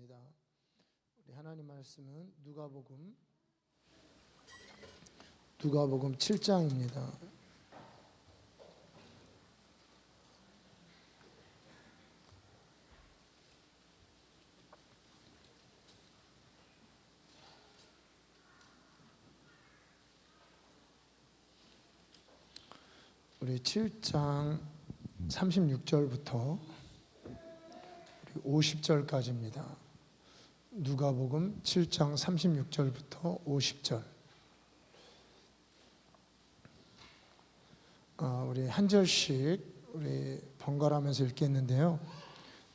하겠습니다. 우리 하나님 말씀은 누가복음 7장입니다. 우리 7장 36절부터 50절까지입니다. 누가복음 7장 36절부터 50절. 우리 한 절씩 우리 번갈아가면서 읽겠는데요.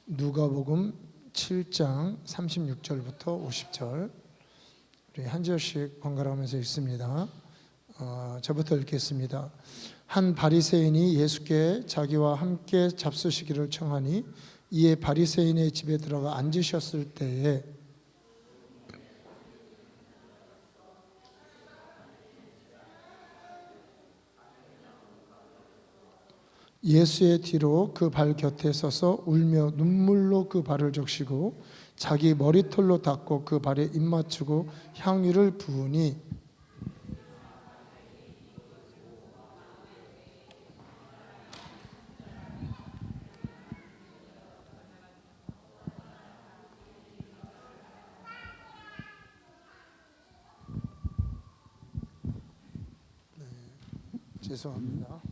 누가복음 7장 36절부터 50절. 우리 한 절씩 번갈아가면서 읽습니다. 저부터 읽겠습니다. 한 바리새인이 예수께 자기와 함께 잡수시기를 청하니 이에 바리새인의 집에 들어가 앉으셨을 때에 예수의 뒤로 그 발 곁에 서서 울며 눈물로 그 발을 적시고 자기 머리털로 닦고 그 발에 입 맞추고 향유를 부으니 죄송합니다.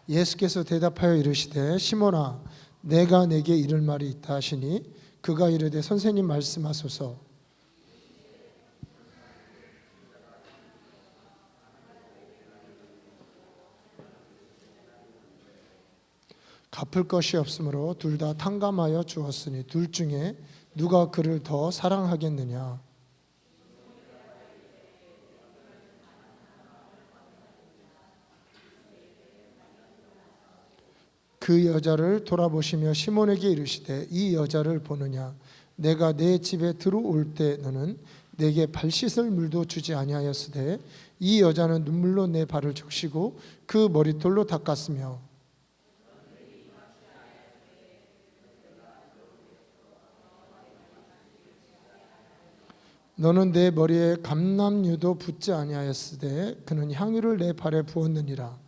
예수께서 대답하여 이르시되 시몬아 내가 네게 이를 말이 있다 하시니 그가 이르되 선생님 말씀하소서. 갚을 것이 없으므로 둘 다 탕감하여 주었으니 둘 중에 누가 그를 더 사랑하겠느냐. 그 여자를 돌아보시며 시몬에게 이르시되 이 여자를 보느냐. 내가 내 집에 들어올 때 너는 내게 발 씻을 물도 주지 아니하였으되 이 여자는 눈물로 내 발을 적시고 그 머리털로 닦았으며 너는 내 머리에 감람유도 붓지 아니하였으되 그는 향유를 내 발에 부었느니라.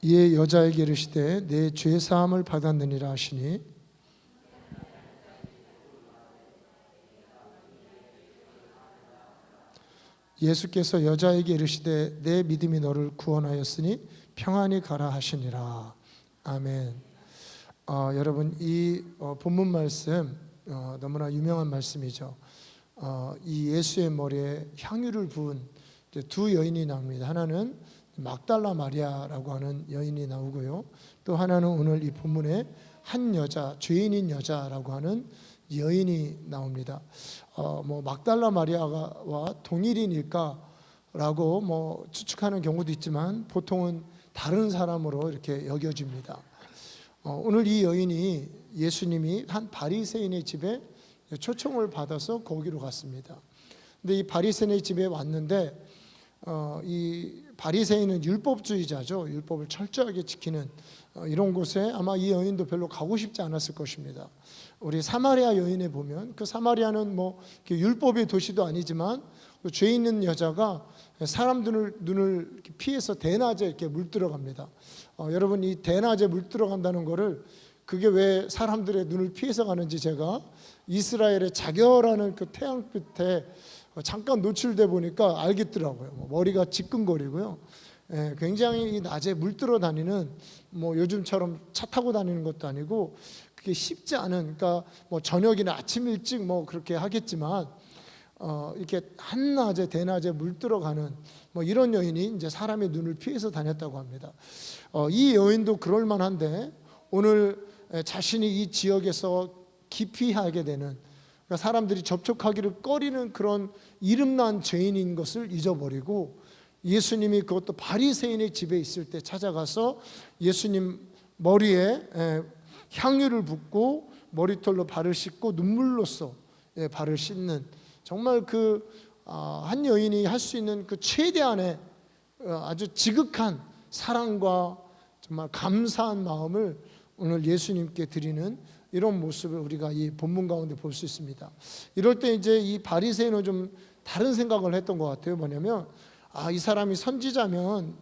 이에 여자에게 이르시되 내 죄 사함을 받았느니라 하시니 예수께서 여자에게 이르시되 내 믿음이 너를 구원하였으니 평안히 가라 하시니라. 아멘. 여러분 이 본문 말씀 너무나 유명한 말씀이죠. 이 예수의 머리에 향유를 부은 두 여인이 나옵니다. 하나는 막달라 마리아라고 하는 여인이 나오고요. 또 하나는 오늘 이 본문에 한 여자, 죄인인 여자라고 하는 여인이 나옵니다. 막달라 마리아와 동일인일까라고 추측하는 경우도 있지만 보통은 다른 사람으로 이렇게 여겨집니다. 오늘 이 여인이 예수님이 한 바리새인의 집에 초청을 받아서 거기로 갔습니다. 근데 이 바리새인의 집에 왔는데 이 바리새인은 율법주의자죠. 율법을 철저하게 지키는 이런 곳에 아마 이 여인도 별로 가고 싶지 않았을 것입니다. 우리 사마리아 여인에 보면 그 사마리아는 율법의 도시도 아니지만 죄 있는 여자가 사람들을 눈을 피해서 대낮에 이렇게 물들어갑니다. 여러분 이 대낮에 물들어간다는 거를 그게 왜 사람들의 눈을 피해서 가는지 제가 이스라엘의 자결하는 그 태양빛에 잠깐 노출돼 보니까 알겠더라고요. 머리가 지끈거리고요. 굉장히 낮에 물들어 다니는 요즘처럼 차 타고 다니는 것도 아니고 그게 쉽지 않은, 그러니까 저녁이나 아침 일찍 그렇게 하겠지만 이렇게 한낮에 대낮에 물들어 가는 이런 여인이 이제 사람의 눈을 피해서 다녔다고 합니다. 이 여인도 그럴 만한데 오늘 자신이 이 지역에서 기피하게 되는, 그러니까 사람들이 접촉하기를 꺼리는 그런 이름난 죄인인 것을 잊어버리고 예수님이 그것도 바리새인의 집에 있을 때 찾아가서 예수님 머리에 향유를 붓고 머리털로 발을 씻고 눈물로써 발을 씻는, 정말 그 한 여인이 할 수 있는 그 최대한의 아주 지극한 사랑과 정말 감사한 마음을 오늘 예수님께 드리는 이런 모습을 우리가 이 본문 가운데 볼 수 있습니다. 이럴 때 이제 이 바리새인은 좀 다른 생각을 했던 것 같아요. 뭐냐면 이 사람이 선지자면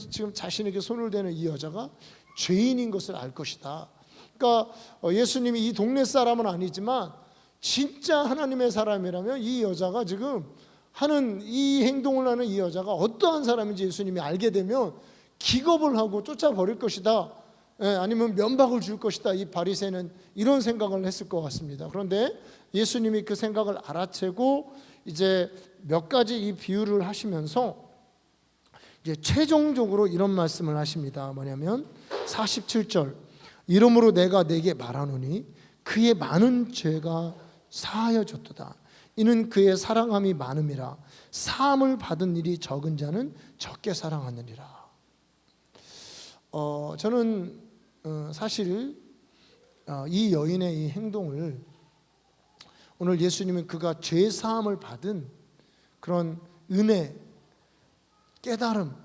지금 자신에게 손을 대는 이 여자가 죄인인 것을 알 것이다. 그러니까 예수님이 이 동네 사람은 아니지만 진짜 하나님의 사람이라면 이 여자가 지금 하는 이 행동을 하는 이 여자가 어떠한 사람인지 예수님이 알게 되면 기겁을 하고 쫓아버릴 것이다. 아니면 면박을 줄 것이다. 이 바리새인은 이런 생각을 했을 것 같습니다. 그런데 예수님이 그 생각을 알아채고 이제 몇 가지 이 비유를 하시면서 이제 최종적으로 이런 말씀을 하십니다. 뭐냐면 47절, 이러므로 내가 네게 말하노니 그의 많은 죄가 사하여졌도다. 이는 그의 사랑함이 많음이라. 사함을 받은 일이 적은 자는 적게 사랑하느니라. 저는 사실 이 여인의 이 행동을 오늘 예수님은 그가 죄 사함을 받은 그런 은혜, 깨달음,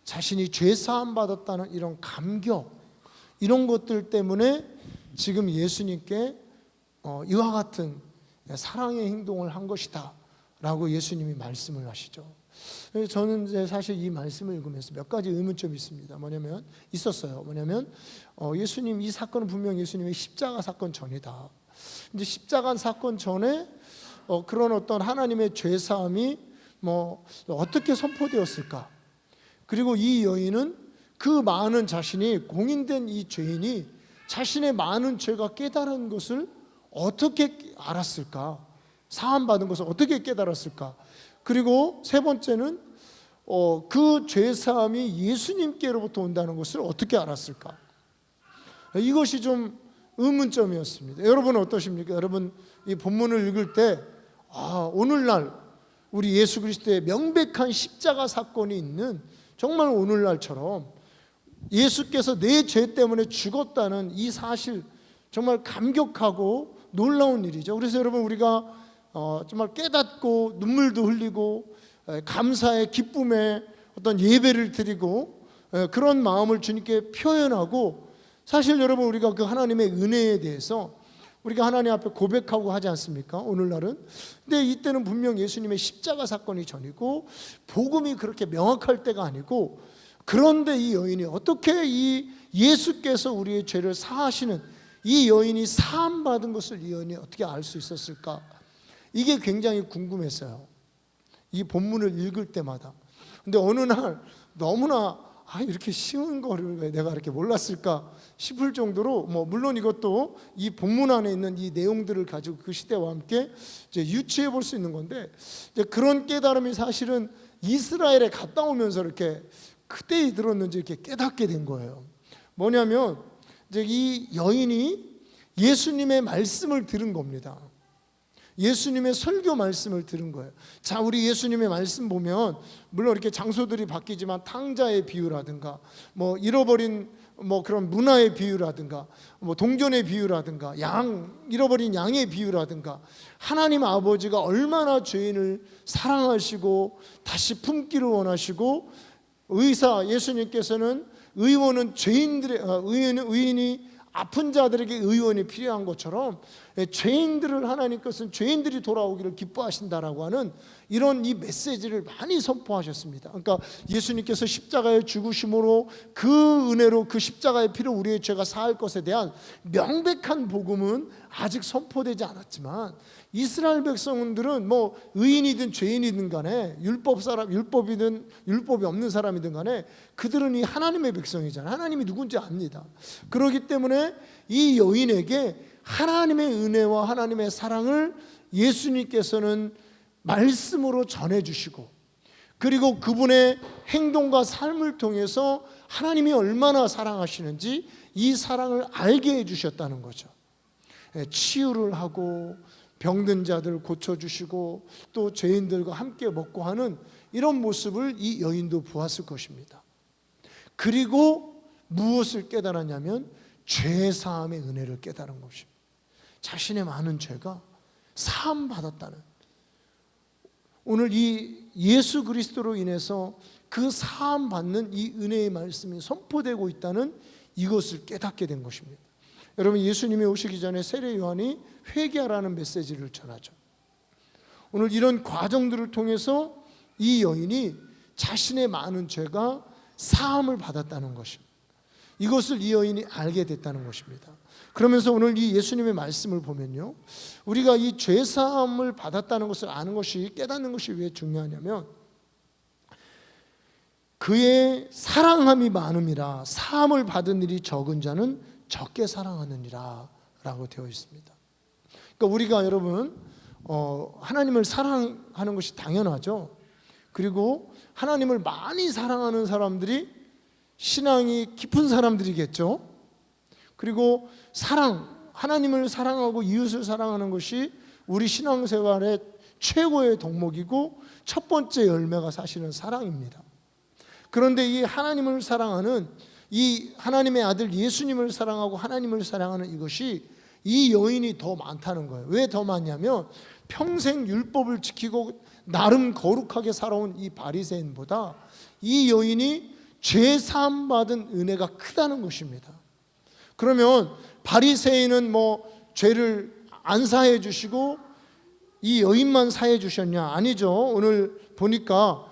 자신이 죄 사함 받았다는 이런 감격, 이런 것들 때문에 지금 예수님께 이와 같은 사랑의 행동을 한 것이다 라고 예수님이 말씀을 하시죠. 저는 이제 사실 이 말씀을 읽으면서 몇 가지 의문점이 있습니다. 뭐냐면 예수님 이 사건은 분명 예수님의 십자가 사건 전이다. 이제 십자가 사건 전에 그런 어떤 하나님의 죄 사함이 어떻게 선포되었을까? 그리고 이 여인은 그 많은 자신이 공인된 이 죄인이 자신의 많은 죄가 깨달은 것을 어떻게 알았을까? 사함받은 것을 어떻게 깨달았을까? 그리고 세 번째는 그 죄사함이 예수님께로부터 온다는 것을 어떻게 알았을까? 이것이 좀 의문점이었습니다. 여러분은 어떠십니까? 여러분 이 본문을 읽을 때 오늘날 우리 예수 그리스도의 명백한 십자가 사건이 있는 정말 오늘날처럼 예수께서 내 죄 때문에 죽었다는 이 사실, 정말 감격하고 놀라운 일이죠. 그래서 여러분 우리가 정말 깨닫고 눈물도 흘리고 감사의 기쁨의 어떤 예배를 드리고 그런 마음을 주님께 표현하고, 사실 여러분 우리가 그 하나님의 은혜에 대해서 우리가 하나님 앞에 고백하고 하지 않습니까? 오늘날은. 근데 이때는 분명 예수님의 십자가 사건이 전이고 복음이 그렇게 명확할 때가 아니고, 그런데 이 여인이 어떻게 이 예수께서 우리의 죄를 사하시는 이 여인이 사함받은 것을 이 여인이 어떻게 알 수 있었을까? 이게 굉장히 궁금했어요. 이 본문을 읽을 때마다. 근데 어느 날 너무나 이렇게 쉬운 거를 왜 내가 이렇게 몰랐을까 싶을 정도로, 물론 이것도 이 본문 안에 있는 이 내용들을 가지고 그 시대와 함께 이제 유추해 볼 수 있는 건데, 이제 그런 깨달음이 사실은 이스라엘에 갔다 오면서 이렇게 그때 들었는지 이렇게 깨닫게 된 거예요. 뭐냐면 이제 이 여인이 예수님의 말씀을 들은 겁니다. 예수님의 설교 말씀을 들은 거예요. 자, 우리 예수님의 말씀 보면 물론 이렇게 장소들이 바뀌지만 탕자의 비유라든가 잃어버린 그런 문화의 비유라든가 동전의 비유라든가 잃어버린 양의 비유라든가 하나님 아버지가 얼마나 죄인을 사랑하시고 다시 품기를 원하시고, 예수님께서는 의인이 아픈 자들에게 의원이 필요한 것처럼 죄인들을 하나님께서는 죄인들이 돌아오기를 기뻐하신다라고 하는 이런 이 메시지를 많이 선포하셨습니다. 그러니까 예수님께서 십자가의 죽으심으로 그 은혜로 그 십자가의 피로 우리의 죄가 사할 것에 대한 명백한 복음은 아직 선포되지 않았지만, 이스라엘 백성들은 의인이든 죄인이든 간에 율법이든 율법이 없는 사람이든 간에 그들은 이 하나님의 백성이잖아요. 하나님이 누군지 압니다. 그렇기 때문에 이 여인에게 하나님의 은혜와 하나님의 사랑을 예수님께서는 말씀으로 전해주시고, 그리고 그분의 행동과 삶을 통해서 하나님이 얼마나 사랑하시는지 이 사랑을 알게 해주셨다는 거죠. 치유를 하고 병든 자들 고쳐주시고 또 죄인들과 함께 먹고 하는 이런 모습을 이 여인도 보았을 것입니다. 그리고 무엇을 깨달았냐면 죄사함의 은혜를 깨달은 것입니다. 자신의 많은 죄가 사함받았다는, 오늘 이 예수 그리스도로 인해서 그 사함 받는 이 은혜의 말씀이 선포되고 있다는 이것을 깨닫게 된 것입니다. 여러분, 예수님이 오시기 전에 세례 요한이 회개하라는 메시지를 전하죠. 오늘 이런 과정들을 통해서 이 여인이 자신의 많은 죄가 사함을 받았다는 것입니다. 이것을 이 여인이 알게 됐다는 것입니다. 그러면서 오늘 이 예수님의 말씀을 보면요, 우리가 이 죄사함을 받았다는 것을 아는 것이, 깨닫는 것이 왜 중요하냐면, 그의 사랑함이 많음이라 사함을 받은 일이 적은 자는 적게 사랑하느니라 라고 되어 있습니다. 그러니까 우리가 여러분 하나님을 사랑하는 것이 당연하죠. 그리고 하나님을 많이 사랑하는 사람들이 신앙이 깊은 사람들이겠죠. 그리고 하나님을 사랑하고 이웃을 사랑하는 것이 우리 신앙생활의 최고의 덕목이고 첫 번째 열매가 사실은 사랑입니다. 그런데 이 하나님을 사랑하는, 이 하나님의 아들 예수님을 사랑하고 하나님을 사랑하는 이것이 이 여인이 더 많다는 거예요. 왜 더 많냐면 평생 율법을 지키고 나름 거룩하게 살아온 이 바리새인보다 이 여인이 죄 사함 받은 은혜가 크다는 것입니다. 그러면 바리새인은 죄를 안 사해 주시고 이 여인만 사해 주셨냐? 아니죠. 오늘 보니까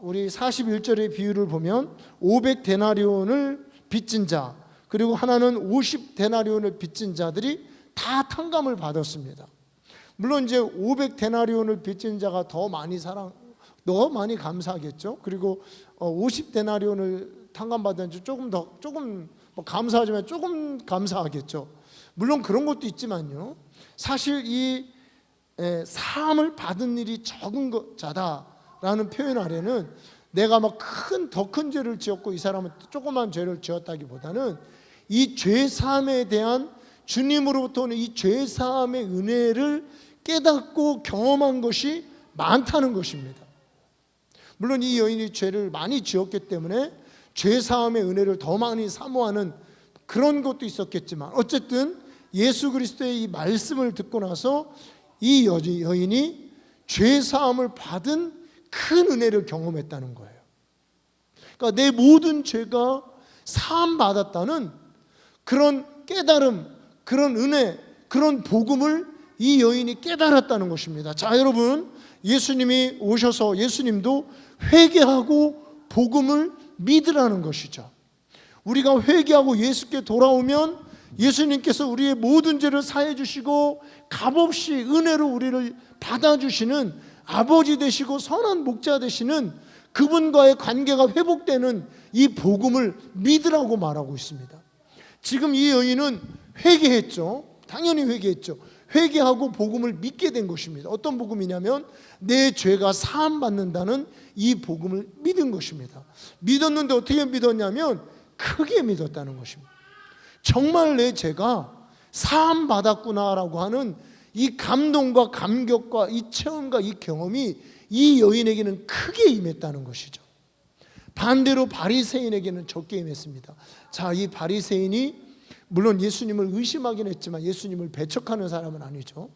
우리 41절의 비유를 보면 500데나리온을 빚진 자, 그리고 하나는 50데나리온을 빚진 자들이 다 탕감을 받았습니다. 물론 이제 500데나리온을 빚진 자가 더 많이 감사하겠죠. 그리고 50데나리온을 탕감받은 자 조금 감사하지만 조금 감사하겠죠. 물론 그런 것도 있지만요, 사실 이 사함을 받은 일이 적은 자다라는 표현 아래는 내가 더 큰 죄를 지었고 이 사람은 조그만 죄를 지었다기보다는 이 죄사함에 대한 주님으로부터 오는 이 죄사함의 은혜를 깨닫고 경험한 것이 많다는 것입니다. 물론 이 여인이 죄를 많이 지었기 때문에 죄사함의 은혜를 더 많이 사모하는 그런 것도 있었겠지만, 어쨌든 예수 그리스도의 이 말씀을 듣고 나서 이 여인이 죄사함을 받은 큰 은혜를 경험했다는 거예요. 그러니까 내 모든 죄가 사함 받았다는 그런 깨달음, 그런 은혜, 그런 복음을 이 여인이 깨달았다는 것입니다. 자, 여러분, 예수님이 오셔서 예수님도 회개하고 복음을 믿으라는 것이죠. 우리가 회개하고 예수께 돌아오면 예수님께서 우리의 모든 죄를 사해 주시고 값없이 은혜로 우리를 받아주시는 아버지 되시고 선한 목자 되시는 그분과의 관계가 회복되는 이 복음을 믿으라고 말하고 있습니다. 지금 이 여인은 회개했죠. 당연히 회개했죠. 회개하고 복음을 믿게 된 것입니다. 어떤 복음이냐면 내 죄가 사함 받는다는 이 복음을 믿은 것입니다. 믿었는데 어떻게 믿었냐면 크게 믿었다는 것입니다. 정말 내 죄가 사함 받았구나라고 하는 이 감동과 감격과 이 체험과 이 경험이 이 여인에게는 크게 임했다는 것이죠. 반대로 바리새인에게는 적게 임했습니다. 자, 이 바리새인이 물론 예수님을 의심하긴 했지만 예수님을 배척하는 사람은 아니죠.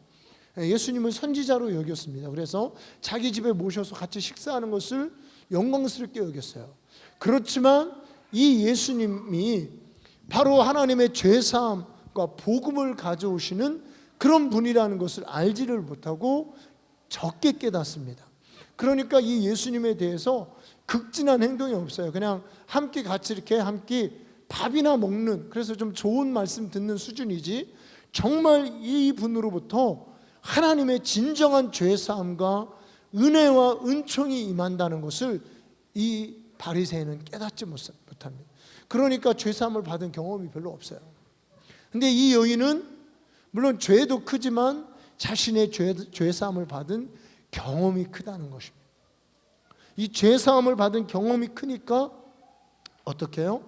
예수님을 선지자로 여겼습니다. 그래서 자기 집에 모셔서 같이 식사하는 것을 영광스럽게 여겼어요. 그렇지만 이 예수님이 바로 하나님의 죄사함과 복음을 가져오시는 그런 분이라는 것을 알지를 못하고 적게 깨닫습니다. 그러니까 이 예수님에 대해서 극진한 행동이 없어요. 그냥 함께 같이 이렇게 함께 밥이나 먹는, 그래서 좀 좋은 말씀 듣는 수준이지 정말 이 분으로부터 하나님의 진정한 죄사함과 은혜와 은총이 임한다는 것을 이 바리새인은 깨닫지 못합니다. 그러니까 죄사함을 받은 경험이 별로 없어요. 근데 이 여인은 물론 죄도 크지만 자신의 죄사함을 받은 경험이 크다는 것입니다. 이 죄사함을 받은 경험이 크니까 어떻게 해요?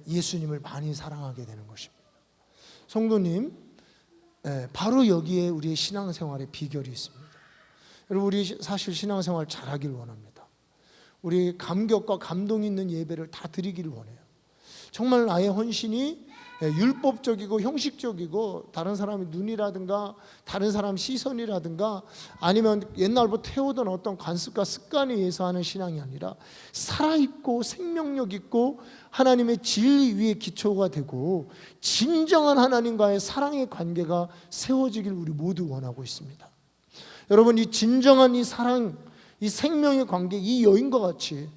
예수님을 많이 사랑하게 되는 것입니다. 성도님, 바로 여기에 우리의 신앙생활의 비결이 있습니다. 여러분, 우리 사실 신앙생활 잘하길 원합니다. 우리 감격과 감동 있는 예배를 다 드리기를 원해요. 정말 나의 헌신이 율법적이고 형식적이고 다른 사람의 눈이라든가 다른 사람 시선이라든가 아니면 옛날부터 해오던 어떤 관습과 습관에 의해서 하는 신앙이 아니라 살아있고 생명력 있고 하나님의 진리 위에 기초가 되고 진정한 하나님과의 사랑의 관계가 세워지길 우리 모두 원하고 있습니다. 여러분, 이 진정한 이 사랑, 이 생명의 관계, 이 여인과 같이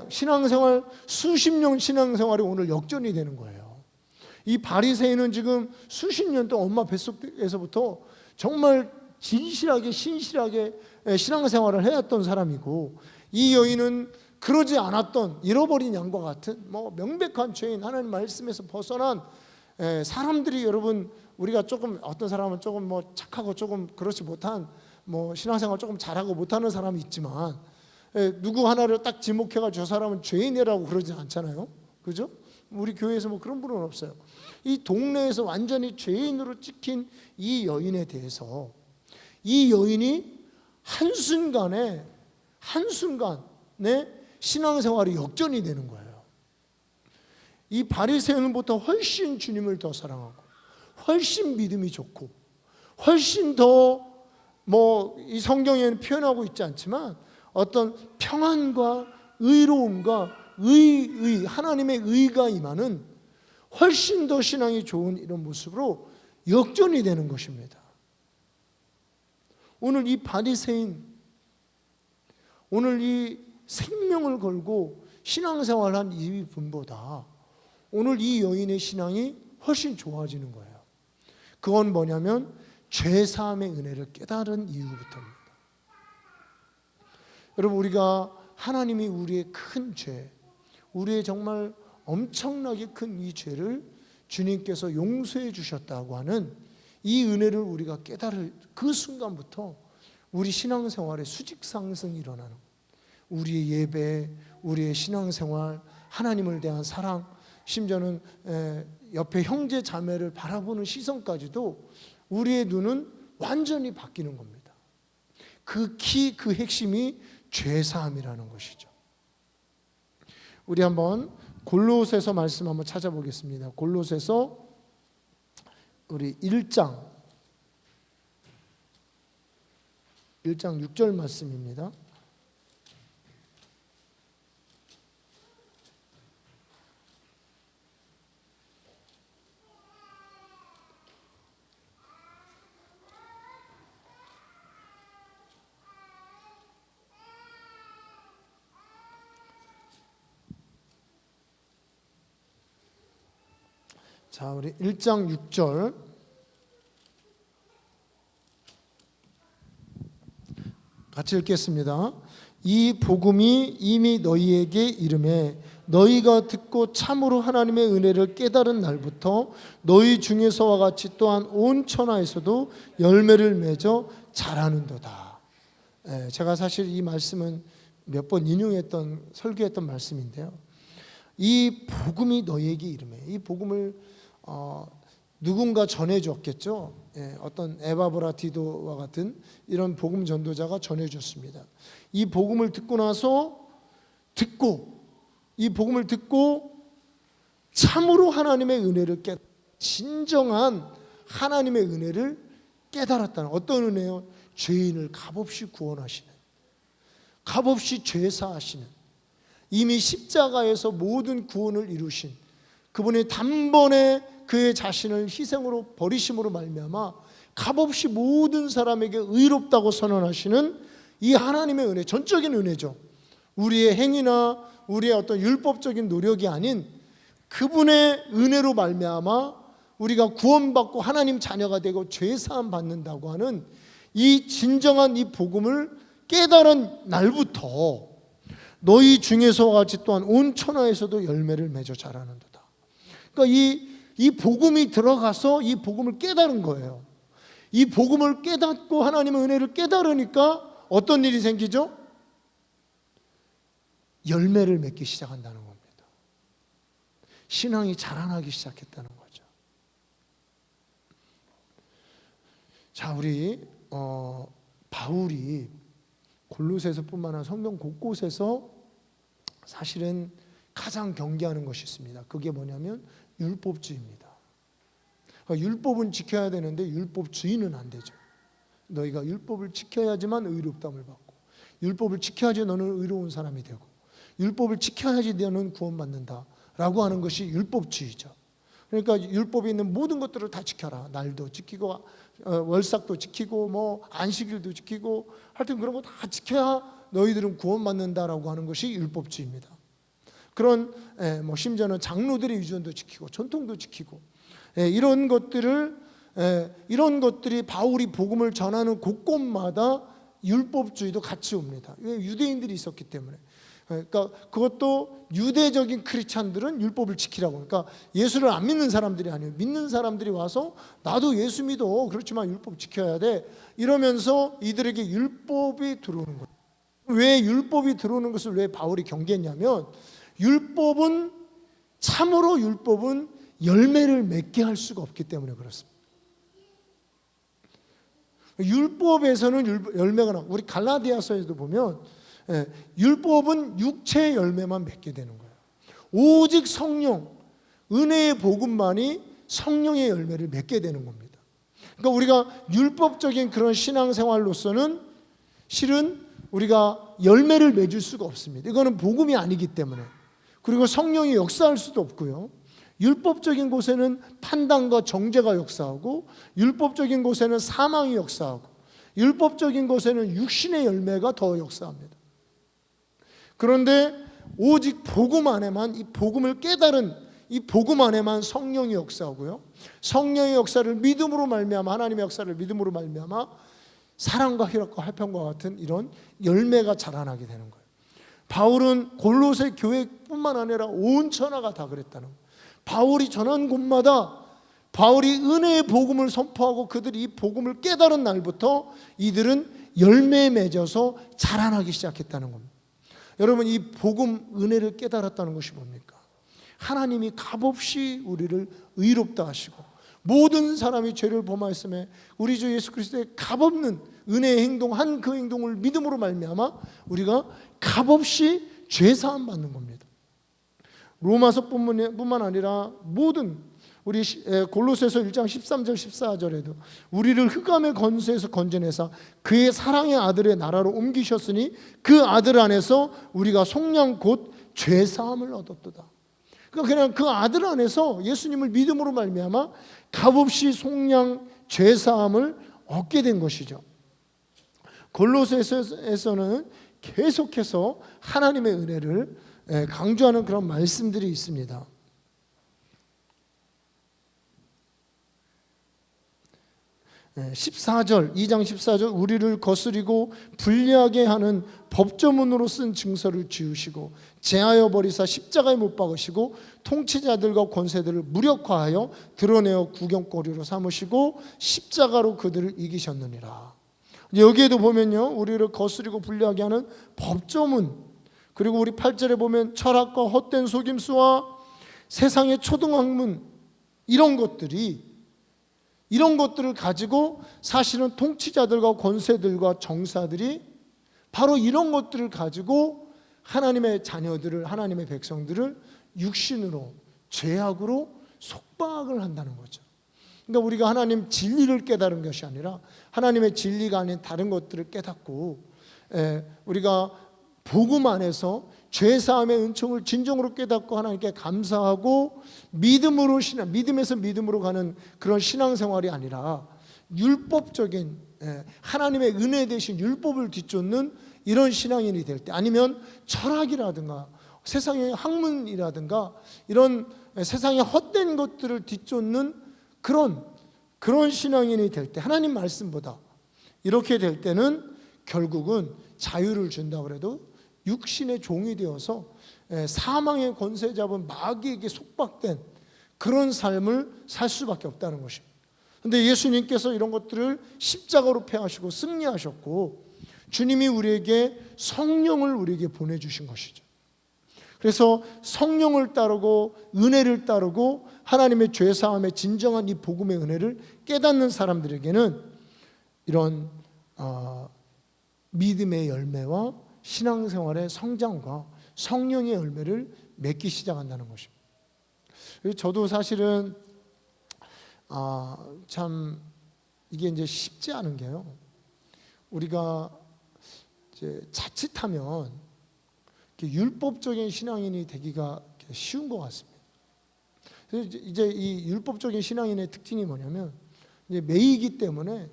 신앙생활 수십 년 신앙생활이 오늘 역전이 되는 거예요. 이 바리새인은 지금 수십 년 동안 엄마 뱃속에서부터 정말 진실하게 신실하게 신앙생활을 해왔던 사람이고, 이 여인은 그러지 않았던 잃어버린 양과 같은 명백한 죄인, 하나님 말씀에서 벗어난 사람들이, 여러분 우리가 조금 어떤 사람은 조금 착하고 조금 그렇지 못한 신앙생활 조금 잘하고 못하는 사람이 있지만 누구 하나를 딱 지목해가지고 저 사람은 죄인이라고 그러지 않잖아요. 그죠? 우리 교회에서 그런 분은 없어요. 이 동네에서 완전히 죄인으로 찍힌 이 여인에 대해서 이 여인이 한순간에 신앙생활이 역전이 되는 거예요. 이 바리새인보다 훨씬 주님을 더 사랑하고 훨씬 믿음이 좋고 훨씬 더 이 성경에는 표현하고 있지 않지만 어떤 평안과 의로움과 하나님의 의가 임하는 훨씬 더 신앙이 좋은 이런 모습으로 역전이 되는 것입니다. 오늘 이 바리새인, 오늘 이 생명을 걸고 신앙생활한 이 분보다 오늘 이 여인의 신앙이 훨씬 좋아지는 거예요. 그건 뭐냐면 죄사함의 은혜를 깨달은 이유부터입니다. 여러분, 우리가 하나님이 우리의 큰 죄, 우리의 정말 엄청나게 큰 이 죄를 주님께서 용서해 주셨다고 하는 이 은혜를 우리가 깨달을 그 순간부터 우리 신앙생활에 수직 상승이 일어나는 거예요. 우리의 예배, 우리의 신앙생활, 하나님을 대한 사랑, 심지어는 옆에 형제 자매를 바라보는 시선까지도 우리의 눈은 완전히 바뀌는 겁니다. 그 핵심이 죄사함이라는 것이죠. 우리 한번 골로새서 말씀 한번 찾아보겠습니다. 골로새서 우리 1장 6절 말씀입니다. 자, 우리 1장 6절 같이 읽겠습니다. 이 복음이 이미 너희에게 이르매 너희가 듣고 참으로 하나님의 은혜를 깨달은 날부터 너희 중에서와 같이 또한 온 천하에서도 열매를 맺어 자라는도다. 제가 사실 이 말씀은 몇 번 인용했던 설교했던 말씀인데요. 이 복음이 너희에게 이르매, 이 복음을 누군가 전해줬겠죠. 어떤 에바브라티도와 같은 이런 복음 전도자가 전해줬습니다. 이 복음을 듣고 나서 이 복음을 듣고 참으로 하나님의 은혜를 진정한 하나님의 은혜를 깨달았다는, 어떤 은혜요? 죄인을 값없이 구원하시는, 값없이 죄사하시는, 이미 십자가에서 모든 구원을 이루신 그분의 단번에 그의 자신을 희생으로 버리심으로 말미암아 값없이 모든 사람에게 의롭다고 선언하시는 이 하나님의 은혜, 전적인 은혜죠. 우리의 행위나 우리의 어떤 율법적인 노력이 아닌 그분의 은혜로 말미암아 우리가 구원받고 하나님 자녀가 되고 죄사함 받는다고 하는 이 진정한 이 복음을 깨달은 날부터 너희 중에서와 같이 또한 온 천하에서도 열매를 맺어 자라는도다. 그러니까 이 복음이 들어가서 이 복음을 깨달은 거예요. 이 복음을 깨닫고 하나님의 은혜를 깨달으니까 어떤 일이 생기죠? 열매를 맺기 시작한다는 겁니다. 신앙이 자라나기 시작했다는 거죠. 자, 우리 바울이 골로새서뿐만 아니라 성경 곳곳에서 사실은 가장 경계하는 것이 있습니다. 그게 뭐냐면 율법주의입니다. 그러니까 율법은 지켜야 되는데 율법주의는 안 되죠. 너희가 율법을 지켜야지만 의롭다함을 받고, 율법을 지켜야지 너는 의로운 사람이 되고, 율법을 지켜야지 너는 구원받는다 라고 하는 것이 율법주의죠. 그러니까 율법에 있는 모든 것들을 다 지켜라. 날도 지키고 월삭도 지키고 뭐 안식일도 지키고 하여튼 그런 거 다 지켜야 너희들은 구원받는다라고 하는 것이 율법주의입니다. 그런 뭐 심지어는 장로들의 유전도 지키고 전통도 지키고 이런 것들이 바울이 복음을 전하는 곳곳마다 율법주의도 같이 옵니다. 유대인들이 있었기 때문에. 그러니까 그것도 유대적인 크리스찬들은 율법을 지키라고. 그러니까 예수를 안 믿는 사람들이 아니에요. 믿는 사람들이 와서 나도 예수 믿어. 그렇지만 율법 지켜야 돼. 이러면서 이들에게 율법이 들어오는 거예요. 왜 율법이 들어오는 것을 왜 바울이 경계했냐면 참으로 율법은 열매를 맺게 할 수가 없기 때문에 그렇습니다. 율법에서는 열매가 나. 우리 갈라디아서에도 보면 율법은 육체의 열매만 맺게 되는 거예요. 오직 성령, 은혜의 복음만이 성령의 열매를 맺게 되는 겁니다. 그러니까 우리가 율법적인 그런 신앙생활로서는 실은 우리가 열매를 맺을 수가 없습니다. 이거는 복음이 아니기 때문에. 그리고 성령이 역사할 수도 없고요. 율법적인 곳에는 판단과 정죄가 역사하고, 율법적인 곳에는 사망이 역사하고, 율법적인 곳에는 육신의 열매가 더 역사합니다. 그런데 오직 복음 안에만, 이 복음을 깨달은 이 복음 안에만 성령이 역사하고요, 성령의 역사를 믿음으로 말미암아, 하나님의 역사를 믿음으로 말미암아 사랑과 희락과 화평과 같은 이런 열매가 자라나게 되는 거예요. 바울은 골로새 교회뿐만 아니라 온 천하가 다 그랬다는 거예요. 바울이 전한 곳마다 바울이 은혜의 복음을 선포하고 그들이 이 복음을 깨달은 날부터 이들은 열매 맺어서 자라나기 시작했다는 겁니다. 여러분, 이 복음 은혜를 깨달았다는 것이 뭡니까? 하나님이 값없이 우리를 의롭다 하시고 모든 사람이 죄를 범하였음에 우리 주 예수 그리스도의 값없는 은혜의 행동, 한 그 행동을 믿음으로 말미암아 우리가 값없이 죄 사함 받는 겁니다. 로마서뿐만 아니라 모든 우리 골로새서 1장 13절 14절에도 우리를 흑암의 권세에서 건져내사 그의 사랑의 아들의 나라로 옮기셨으니 그 아들 안에서 우리가 속량 곧 죄 사함을 얻었도다. 그러니까 그냥 그 아들 안에서 예수님을 믿음으로 말미암아 값없이 속량 죄 사함을 얻게 된 것이죠. 골로새서에서는 계속해서 하나님의 은혜를 강조하는 그런 말씀들이 있습니다. 14절, 2장 14절, 우리를 거스리고 불리하게 하는 법조문으로 쓴 증서를 지우시고 제하여 버리사 십자가에 못 박으시고 통치자들과 권세들을 무력화하여 드러내어 구경거리로 삼으시고 십자가로 그들을 이기셨느니라. 여기에도 보면요, 우리를 거스리고 불리하게 하는 법조문, 그리고 우리 8절에 보면 철학과 헛된 속임수와 세상의 초등학문, 이런 것들을 가지고 사실은 통치자들과 권세들과 정사들이 바로 이런 것들을 가지고 하나님의 자녀들을, 하나님의 백성들을 육신으로, 죄악으로 속박을 한다는 거죠. 그러니까 우리가 하나님 진리를 깨달은 것이 아니라 하나님의 진리가 아닌 다른 것들을 깨닫고 우리가 복음 안에서 죄사함의 은총을 진정으로 깨닫고 하나님께 감사하고 믿음에서 믿음으로 가는 그런 신앙생활이 아니라 율법적인, 하나님의 은혜 대신 율법을 뒤쫓는 이런 신앙인이 될 때, 아니면 철학이라든가 세상의 학문이라든가 이런 세상의 헛된 것들을 뒤쫓는 그런 신앙인이 될 때, 하나님 말씀보다 이렇게 될 때는 결국은 자유를 준다고 해도 육신의 종이 되어서 사망의 권세 잡은 마귀에게 속박된 그런 삶을 살 수밖에 없다는 것입니다. 그런데 예수님께서 이런 것들을 십자가로 패하시고 승리하셨고, 주님이 우리에게 성령을 우리에게 보내주신 것이죠. 그래서 성령을 따르고 은혜를 따르고 하나님의 죄사함의 진정한 이 복음의 은혜를 깨닫는 사람들에게는 이런 믿음의 열매와 신앙생활의 성장과 성령의 열매를 맺기 시작한다는 것입니다. 저도 사실은 참 이게 이제 쉽지 않은 게요. 우리가 이제 자칫하면 율법적인 신앙인이 되기가 쉬운 것 같습니다. 그래서 이제 이 율법적인 신앙인의 특징이 뭐냐면 이제 매이기 때문에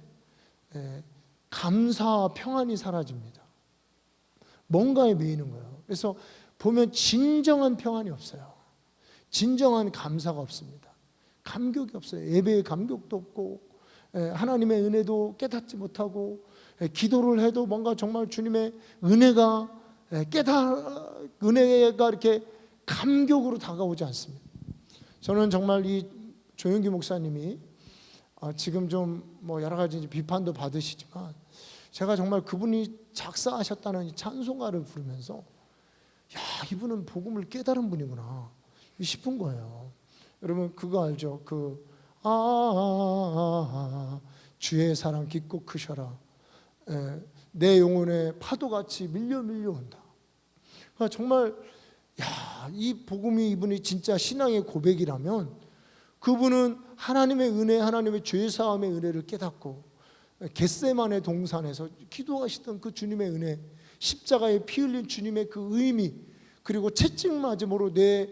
감사와 평안이 사라집니다. 뭔가에 매이는 거예요. 그래서 보면 진정한 평안이 없어요. 진정한 감사가 없습니다. 감격이 없어요. 예배의 감격도 없고 하나님의 은혜도 깨닫지 못하고 기도를 해도 뭔가 정말 주님의 은혜가 은혜가 이렇게 감격으로 다가오지 않습니다. 저는 정말 이 조영기 목사님이 지금 좀 뭐 여러 가지 비판도 받으시지만 제가 정말 그분이 작사하셨다는 이 찬송가를 부르면서 야, 이분은 복음을 깨달은 분이구나 싶은 거예요. 여러분 그거 알죠? 주의 사랑 깊고 크셔라. 내 영혼에 파도같이 밀려온다. 그러니까 정말 이 복음이 이분이 진짜 신앙의 고백이라면 그분은 하나님의 은혜, 하나님의 죄사함의 은혜를 깨닫고 겟세마네 동산에서 기도하시던 그 주님의 은혜, 십자가에 피 흘린 주님의 그 의미, 그리고 채찍 맞음으로 내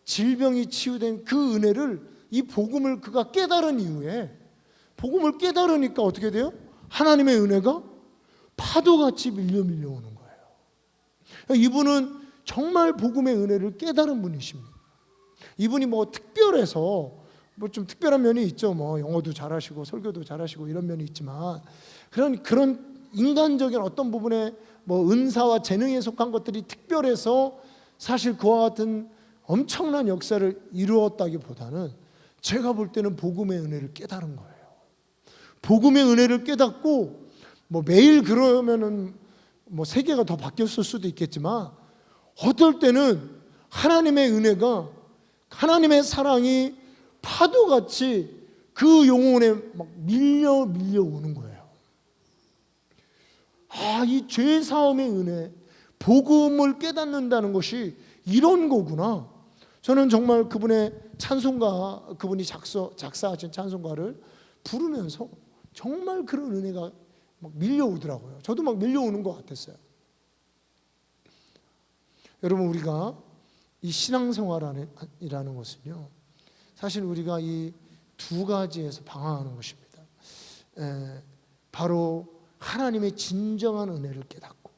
질병이 치유된 그 은혜를, 이 복음을 그가 깨달은 이후에, 복음을 깨달으니까 어떻게 돼요? 하나님의 은혜가 파도같이 밀려오는 거예요. 이분은 정말 복음의 은혜를 깨달은 분이십니다. 이분이 뭐 특별해서 뭐 좀 특별한 면이 있죠. 뭐 영어도 잘하시고 설교도 잘하시고 이런 면이 있지만 그런 인간적인 어떤 부분에 뭐 은사와 재능에 속한 것들이 특별해서 사실 그와 같은 엄청난 역사를 이루었다기보다는 제가 볼 때는 복음의 은혜를 깨달은 거예요. 복음의 은혜를 깨닫고 뭐 매일 그러면은 뭐 세계가 더 바뀌었을 수도 있겠지만 어떨 때는 하나님의 은혜가, 하나님의 사랑이 파도같이 그 영혼에 막 밀려오는 거예요. 이 죄 사함의 은혜, 복음을 깨닫는다는 것이 이런 거구나. 저는 정말 그분의 찬송가, 그분이 작사하신 찬송가를 부르면서 정말 그런 은혜가 막 밀려오더라고요. 저도 막 밀려오는 것 같았어요. 여러분, 우리가 이 신앙생활이라는 것은요, 사실 우리가 이 두 가지에서 방황하는 것입니다. 바로 하나님의 진정한 은혜를 깨닫고,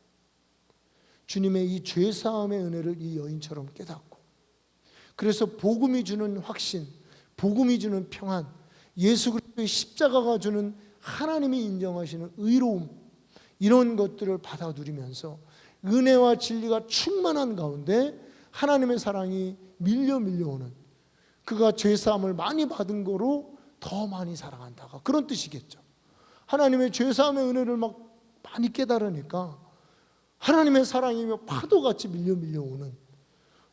주님의 이 죄사함의 은혜를 이 여인처럼 깨닫고, 그래서 복음이 주는 확신, 복음이 주는 평안, 예수 그리스도의 십자가가 주는 하나님이 인정하시는 의로움, 이런 것들을 받아 누리면서 은혜와 진리가 충만한 가운데 하나님의 사랑이 밀려오는, 그가 죄사함을 많이 받은 거로 더 많이 사랑한다가 그런 뜻이겠죠. 하나님의 죄사함의 은혜를 막 많이 깨달으니까 하나님의 사랑이 파도같이 밀려오는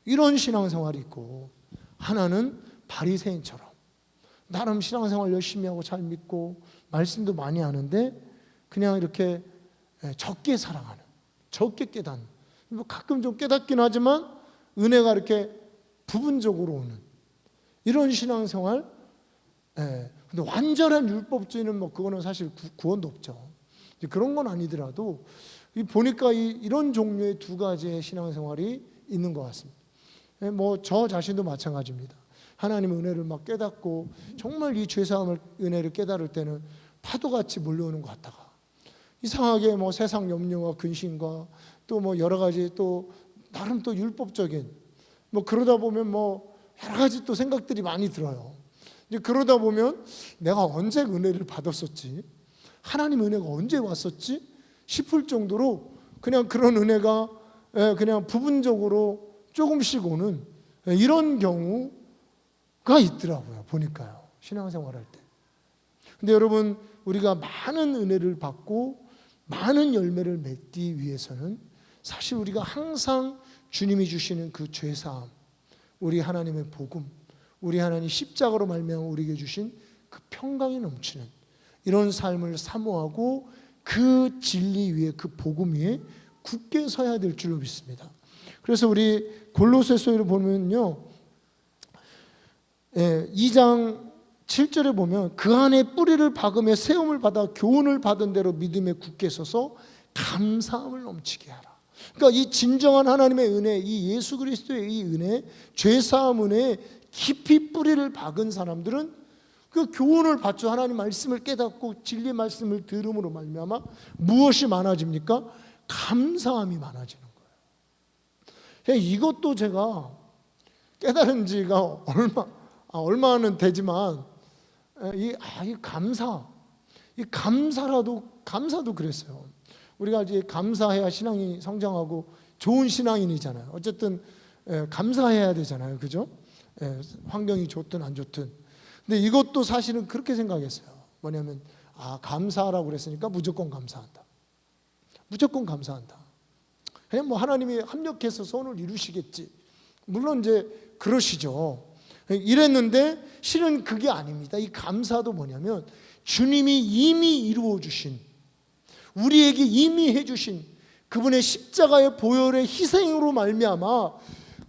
이런 신앙생활이 있고, 하나는 바리새인처럼 나름 신앙생활 열심히 하고 잘 믿고 말씀도 많이 하는데 그냥 이렇게 적게 사랑하는, 적게 깨닫는, 가끔 좀 깨닫긴 하지만 은혜가 이렇게 부분적으로 오는 이런 신앙생활. 근데 완전한 율법주의는 뭐 그거는 사실 구원도 없죠. 그런 건 아니더라도 보니까 이런 종류의 두 가지의 신앙생활이 있는 것 같습니다. 뭐 저 자신도 마찬가지입니다. 하나님의 은혜를 막 깨닫고 정말 이 죄사함을, 은혜를 깨달을 때는 파도같이 몰려오는 것 같다가 이상하게 뭐 세상 염려와 근심과 또 뭐 여러 가지 또 나름 또 율법적인 뭐 그러다 보면 뭐 여러 가지 또 생각들이 많이 들어요. 이제 그러다 보면 내가 언제 은혜를 받았었지? 하나님 은혜가 언제 왔었지? 싶을 정도로 그냥 그런 은혜가 그냥 부분적으로 조금씩 오는 이런 경우가 있더라고요. 보니까요. 신앙생활할 때. 근데 여러분, 우리가 많은 은혜를 받고 많은 열매를 맺기 위해서는 사실 우리가 항상 주님이 주시는 그 죄사함, 우리 하나님의 복음, 우리 하나님 십자가로 말미암아 우리에게 주신 그 평강이 넘치는 이런 삶을 사모하고 그 진리 위에, 그 복음 위에 굳게 서야 될 줄로 믿습니다. 그래서 우리 골로새서를 보면요, 2장 7절에 보면 그 안에 뿌리를 박으며 세움을 받아 교훈을 받은 대로 믿음에 굳게 서서 감사함을 넘치게 하라. 그러니까 이 진정한 하나님의 은혜, 이 예수 그리스도의 이 은혜, 죄사함 은혜에 깊이 뿌리를 박은 사람들은 그 교훈을 받죠. 하나님 말씀을 깨닫고 진리 말씀을 들음으로 말미암아 무엇이 많아집니까? 감사함이 많아지는 거예요. 이것도 제가 깨달은 지가 얼마는 되지만 이 감사도 그랬어요. 우리가 이제 감사해야 신앙이 성장하고 좋은 신앙인이잖아요. 어쨌든 감사해야 되잖아요, 그죠? 환경이 좋든 안 좋든. 근데 이것도 사실은 그렇게 생각했어요. 뭐냐면 감사하라고 그랬으니까 무조건 감사한다. 무조건 감사한다. 그냥 뭐 하나님이 합력해서 선을 이루시겠지. 물론 이제 그러시죠. 이랬는데 실은 그게 아닙니다. 이 감사도 뭐냐면 주님이 이미 이루어 주신, 우리에게 이미 해주신 그분의 십자가의 보혈의 희생으로 말미암아,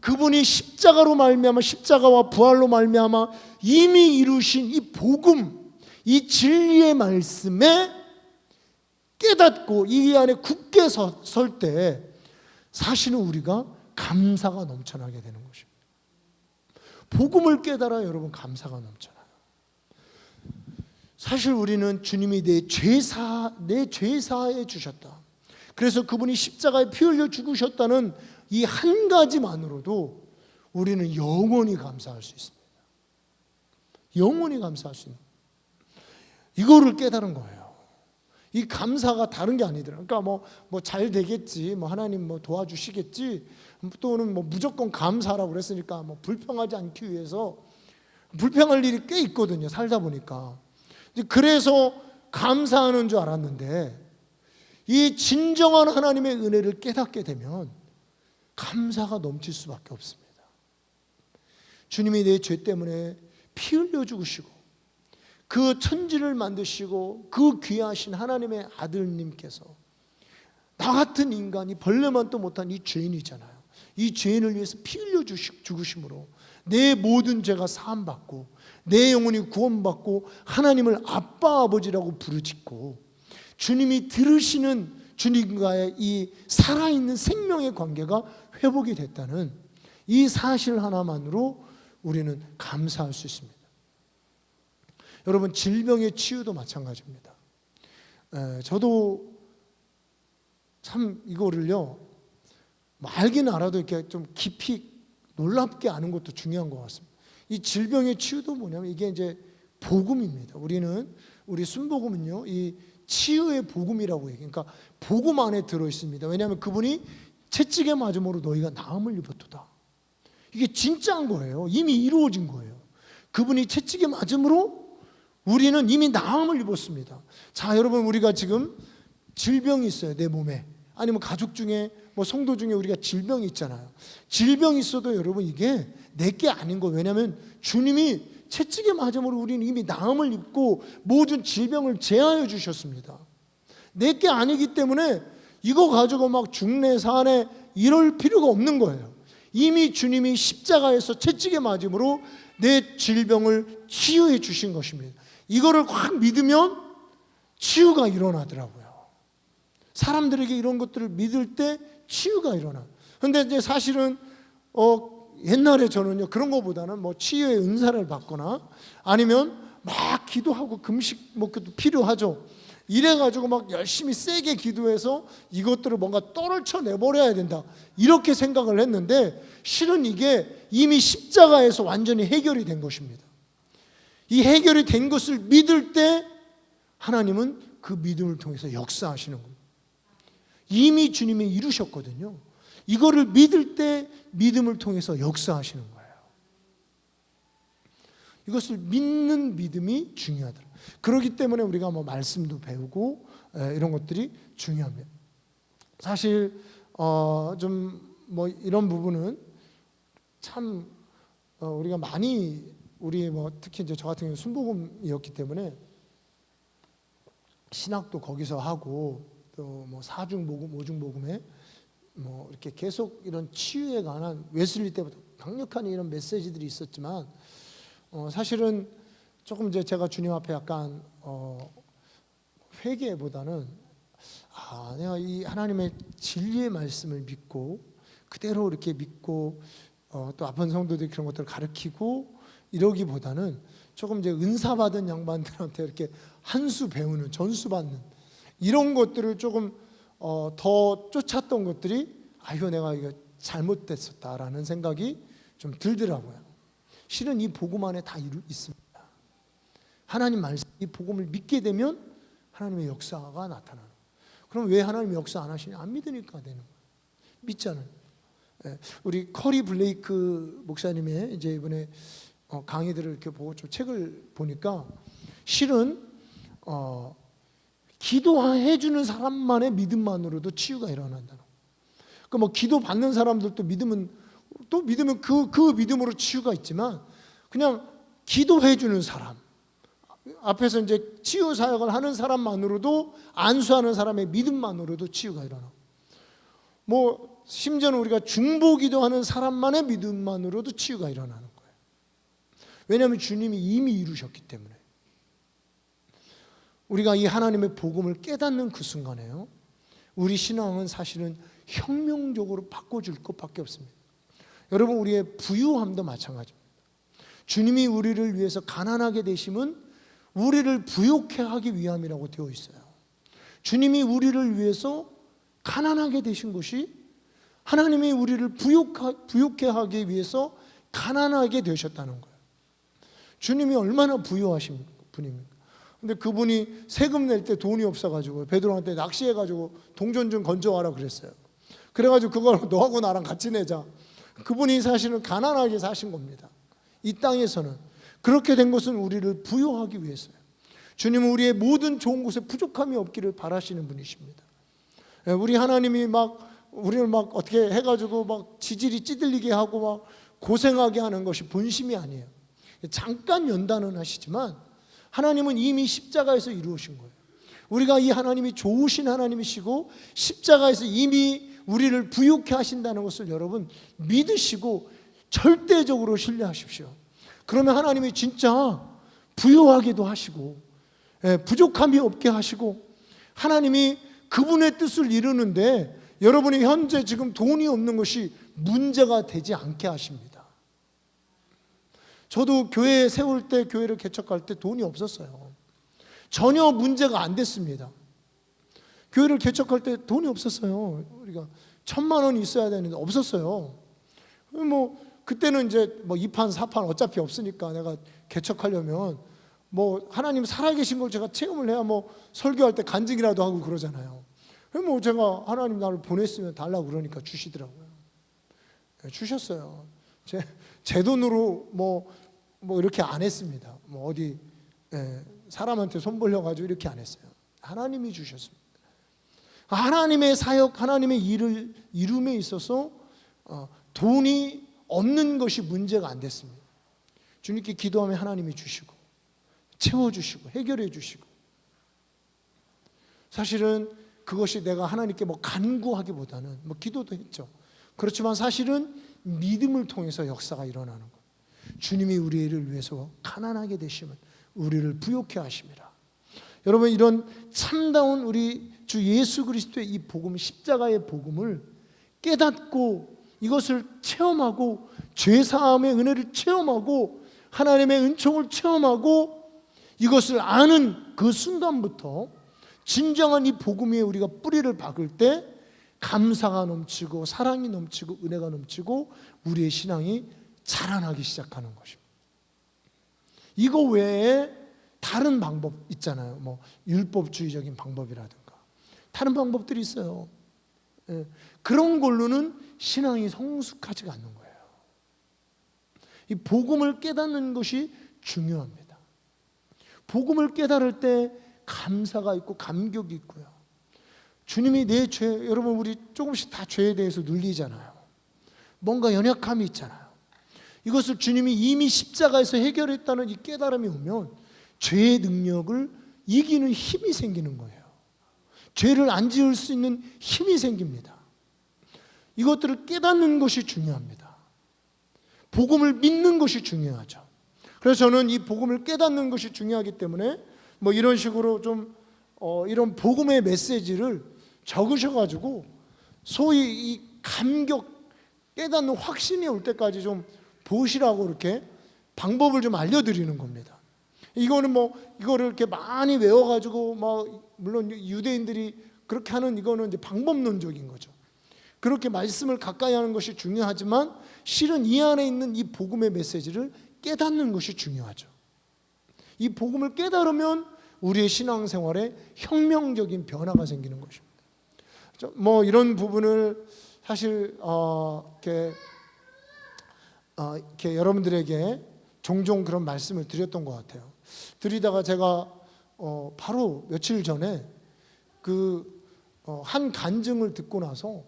그분이 십자가로 말미암아, 십자가와 부활로 말미암아 이미 이루신 이 복음, 이 진리의 말씀에 깨닫고 이 안에 굳게 설 때 사실은 우리가 감사가 넘쳐나게 되는 것입니다. 복음을 깨달아 여러분 감사가 넘쳐나요. 사실 우리는 주님이 내 죄사해 주셨다. 그래서 그분이 십자가에 피 흘려 죽으셨다는 이 한 가지만으로도 우리는 영원히 감사할 수 있습니다. 영원히 감사할 수 있는, 이거를 깨달은 거예요. 이 감사가 다른 게 아니더라. 그러니까 뭐 잘 되겠지, 뭐 하나님 뭐 도와주시겠지, 또는 뭐 무조건 감사하라고 그랬으니까 뭐 불평하지 않기 위해서, 불평할 일이 꽤 있거든요, 살다 보니까. 그래서 감사하는 줄 알았는데 이 진정한 하나님의 은혜를 깨닫게 되면 감사가 넘칠 수밖에 없습니다. 주님이 내 죄 때문에 피 흘려 죽으시고 그 천지를 만드시고 그 귀하신 하나님의 아들님께서 나 같은 인간이 벌레만도 못한 이 죄인이잖아요. 이 죄인을 위해서 피 흘려 죽으심으로 내 모든 죄가 사함받고 내 영혼이 구원받고 하나님을 아빠 아버지라고 부르짖고 주님이 들으시는 주님과의 이 살아있는 생명의 관계가 회복이 됐다는 이 사실 하나만으로 우리는 감사할 수 있습니다. 여러분, 질병의 치유도 마찬가지입니다. 저도 참 이거를요, 알긴 알아도 이렇게 좀 깊이 놀랍게 아는 것도 중요한 것 같습니다. 이 질병의 치유도 뭐냐면 이게 이제 복음입니다. 우리 순복음은요, 이 치유의 복음이라고 얘기해요. 그러니까 복음 안에 들어 있습니다. 왜냐하면 그분이 채찍에 맞음으로 너희가 나음을 입었도다. 이게 진짜인 거예요. 이미 이루어진 거예요. 그분이 채찍에 맞음으로 우리는 이미 나음을 입었습니다. 자, 여러분, 우리가 지금 질병이 있어요, 내 몸에. 아니면 가족 중에 뭐 성도 중에 우리가 질병이 있잖아요. 질병이 있어도 여러분 이게 내게 아닌 거예요. 왜냐하면 주님이 채찍에 맞음으로 우리는 이미 나음을 입고 모든 질병을 제하여 주셨습니다. 내게 아니기 때문에 이거 가지고 막 중내 사내 이럴 필요가 없는 거예요. 이미 주님이 십자가에서 채찍에 맞음으로 내 질병을 치유해 주신 것입니다. 이거를 확 믿으면 치유가 일어나더라고요. 사람들에게 이런 것들을 믿을 때 치유가 일어나. 근데 이제 사실은 옛날에 저는요, 그런 것보다는 뭐 치유의 은사를 받거나 아니면 막 기도하고 금식 먹기도 필요하죠. 이래가지고 막 열심히 세게 기도해서 이것들을 뭔가 떨쳐내버려야 된다, 이렇게 생각을 했는데 실은 이게 이미 십자가에서 완전히 해결이 된 것입니다. 이 해결이 된 것을 믿을 때 하나님은 그 믿음을 통해서 역사하시는 겁니다. 이미 주님이 이루셨거든요. 이거를 믿을 때 믿음을 통해서 역사하시는 거예요. 이것을 믿는 믿음이 중요하더라. 그렇기 때문에 우리가 뭐 말씀도 배우고 이런 것들이 중요합니다. 사실 좀 뭐 이런 부분은 참 우리가 많이, 우리 뭐 특히 이제 저 같은 경우 순복음이었기 때문에 신학도 거기서 하고 또 뭐 사중복음, 오중복음에 뭐 이렇게 계속 이런 치유에 관한 웨슬리 때부터 강력한 이런 메시지들이 있었지만 사실은 조금 이제 제가 주님 앞에 약간 회개보다는 내가 이 하나님의 진리의 말씀을 믿고 그대로 이렇게 믿고 또 아픈 성도들이 그런 것들을 가르치고 이러기보다는 조금 이제 은사 받은 양반들한테 이렇게 한 수 배우는, 전수 받는 이런 것들을 조금 더 쫓았던 것들이 이거 내가 이거 잘못됐었다라는 생각이 좀 들더라고요. 실은 이 복음 안에 다 있습니다. 하나님 말씀, 이 복음을 믿게 되면 하나님의 역사가 나타나는. 그럼 왜 하나님이 역사 안 하시냐? 안 믿으니까 되는 거예요. 믿잖아요. 우리 커리 블레이크 목사님의 이제 이번에 강의들을 이렇게 보고 좀 책을 보니까 실은 기도해 주는 사람만의 믿음만으로도 치유가 일어난다는 거예요. 그러니까 뭐 기도 받는 사람들도 믿으면 그 믿음으로 치유가 있지만 그냥 기도해 주는 사람 앞에서 이제 치유 사역을 하는 사람만으로도 안수하는 사람의 믿음만으로도 치유가 일어나. 뭐 심지어는 우리가 중보기도하는 사람만의 믿음만으로도 치유가 일어나는 거예요. 왜냐하면 주님이 이미 이루셨기 때문에. 우리가 이 하나님의 복음을 깨닫는 그 순간에요, 우리 신앙은 사실은 혁명적으로 바꿔줄 것밖에 없습니다. 여러분, 우리의 부유함도 마찬가지입니다. 주님이 우리를 위해서 가난하게 되심은 우리를 부욕해 하기 위함이라고 되어 있어요. 주님이 우리를 위해서 가난하게 되신 것이 하나님이 우리를 부욕해 하기 위해서 가난하게 되셨다는 거예요. 주님이 얼마나 부유하신 분입니까? 근데 그분이 세금 낼 때 돈이 없어가지고 베드로한테 낚시해가지고 동전 좀 건져와라 그랬어요. 그래가지고 그걸 너하고 나랑 같이 내자. 그분이 사실은 가난하게 사신 겁니다. 이 땅에서는. 그렇게 된 것은 우리를 부유하기 위해서요. 주님은 우리의 모든 좋은 곳에 부족함이 없기를 바라시는 분이십니다. 우리 하나님이 우리를 어떻게 해가지고 지질이 찌들리게 하고 고생하게 하는 것이 본심이 아니에요. 잠깐 연단은 하시지만 하나님은 이미 십자가에서 이루어진 거예요. 우리가 이 하나님이 좋으신 하나님이시고 십자가에서 이미 우리를 부유케 하신다는 것을 여러분 믿으시고 절대적으로 신뢰하십시오. 그러면 하나님이 진짜 부유하게도 하시고 부족함이 없게 하시고 하나님이 그분의 뜻을 이루는데 여러분이 현재 지금 돈이 없는 것이 문제가 되지 않게 하십니다. 저도 교회 세울 때, 교회를 개척할 때 돈이 없었어요. 전혀 문제가 안 됐습니다. 교회를 개척할 때 돈이 없었어요. 우리가 1,000만 원이 있어야 되는데 없었어요. 그때는 이제 2판 4판 어차피 없으니까 내가 개척하려면 하나님 살아계신 걸 제가 체험을 해야 설교할 때 간증이라도 하고 그러잖아요. 제가 하나님 나를 보냈으면 달라고 그러니까 주시더라고요. 주셨어요. 제 돈으로 이렇게 안 했습니다. 어디 사람한테 손 벌려가지고 이렇게 안 했어요. 하나님이 주셨습니다. 하나님의 사역, 하나님의 일을 이룸에 있어서 돈이 없는 것이 문제가 안 됐습니다. 주님께 기도하면 하나님이 주시고 채워주시고 해결해 주시고, 사실은 그것이 내가 하나님께 간구하기보다는 기도도 했죠. 그렇지만 사실은 믿음을 통해서 역사가 일어나는 거예요. 주님이 우리를 위해서 가난하게 되시면 우리를 부욕해 하심이라. 여러분, 이런 참다운 우리 주 예수 그리스도의 이 복음, 십자가의 복음을 깨닫고 이것을 체험하고 죄사함의 은혜를 체험하고 하나님의 은총을 체험하고 이것을 아는 그 순간부터 진정한 이 복음 위에 우리가 뿌리를 박을 때 감사가 넘치고 사랑이 넘치고 은혜가 넘치고 우리의 신앙이 자라나기 시작하는 것입니다. 이거 외에 다른 방법 있잖아요. 율법주의적인 방법이라든가 다른 방법들이 있어요. 그런 걸로는 신앙이 성숙하지가 않는 거예요. 이 복음을 깨닫는 것이 중요합니다. 복음을 깨달을 때 감사가 있고 감격이 있고요. 주님이 내 죄, 여러분 우리 조금씩 다 죄에 대해서 눌리잖아요. 뭔가 연약함이 있잖아요. 이것을 주님이 이미 십자가에서 해결했다는 이 깨달음이 오면 죄의 능력을 이기는 힘이 생기는 거예요. 죄를 안 지을 수 있는 힘이 생깁니다. 이것들을 깨닫는 것이 중요합니다. 복음을 믿는 것이 중요하죠. 그래서 저는 이 복음을 깨닫는 것이 중요하기 때문에 뭐 이런 식으로 좀 이런 복음의 메시지를 적으셔가지고 소위 이 감격, 깨닫는 확신이 올 때까지 좀 보시라고 이렇게 방법을 좀 알려드리는 겁니다. 이거는 뭐 이거를 이렇게 많이 외워가지고 물론 유대인들이 그렇게 하는 이거는 이제 방법론적인 거죠. 그렇게 말씀을 가까이 하는 것이 중요하지만 실은 이 안에 있는 이 복음의 메시지를 깨닫는 것이 중요하죠. 이 복음을 깨달으면 우리의 신앙생활에 혁명적인 변화가 생기는 것입니다. 뭐 이런 부분을 사실 이렇게 여러분들에게 종종 그런 말씀을 드렸던 것 같아요. 드리다가 제가 바로 며칠 전에 한 간증을 듣고 나서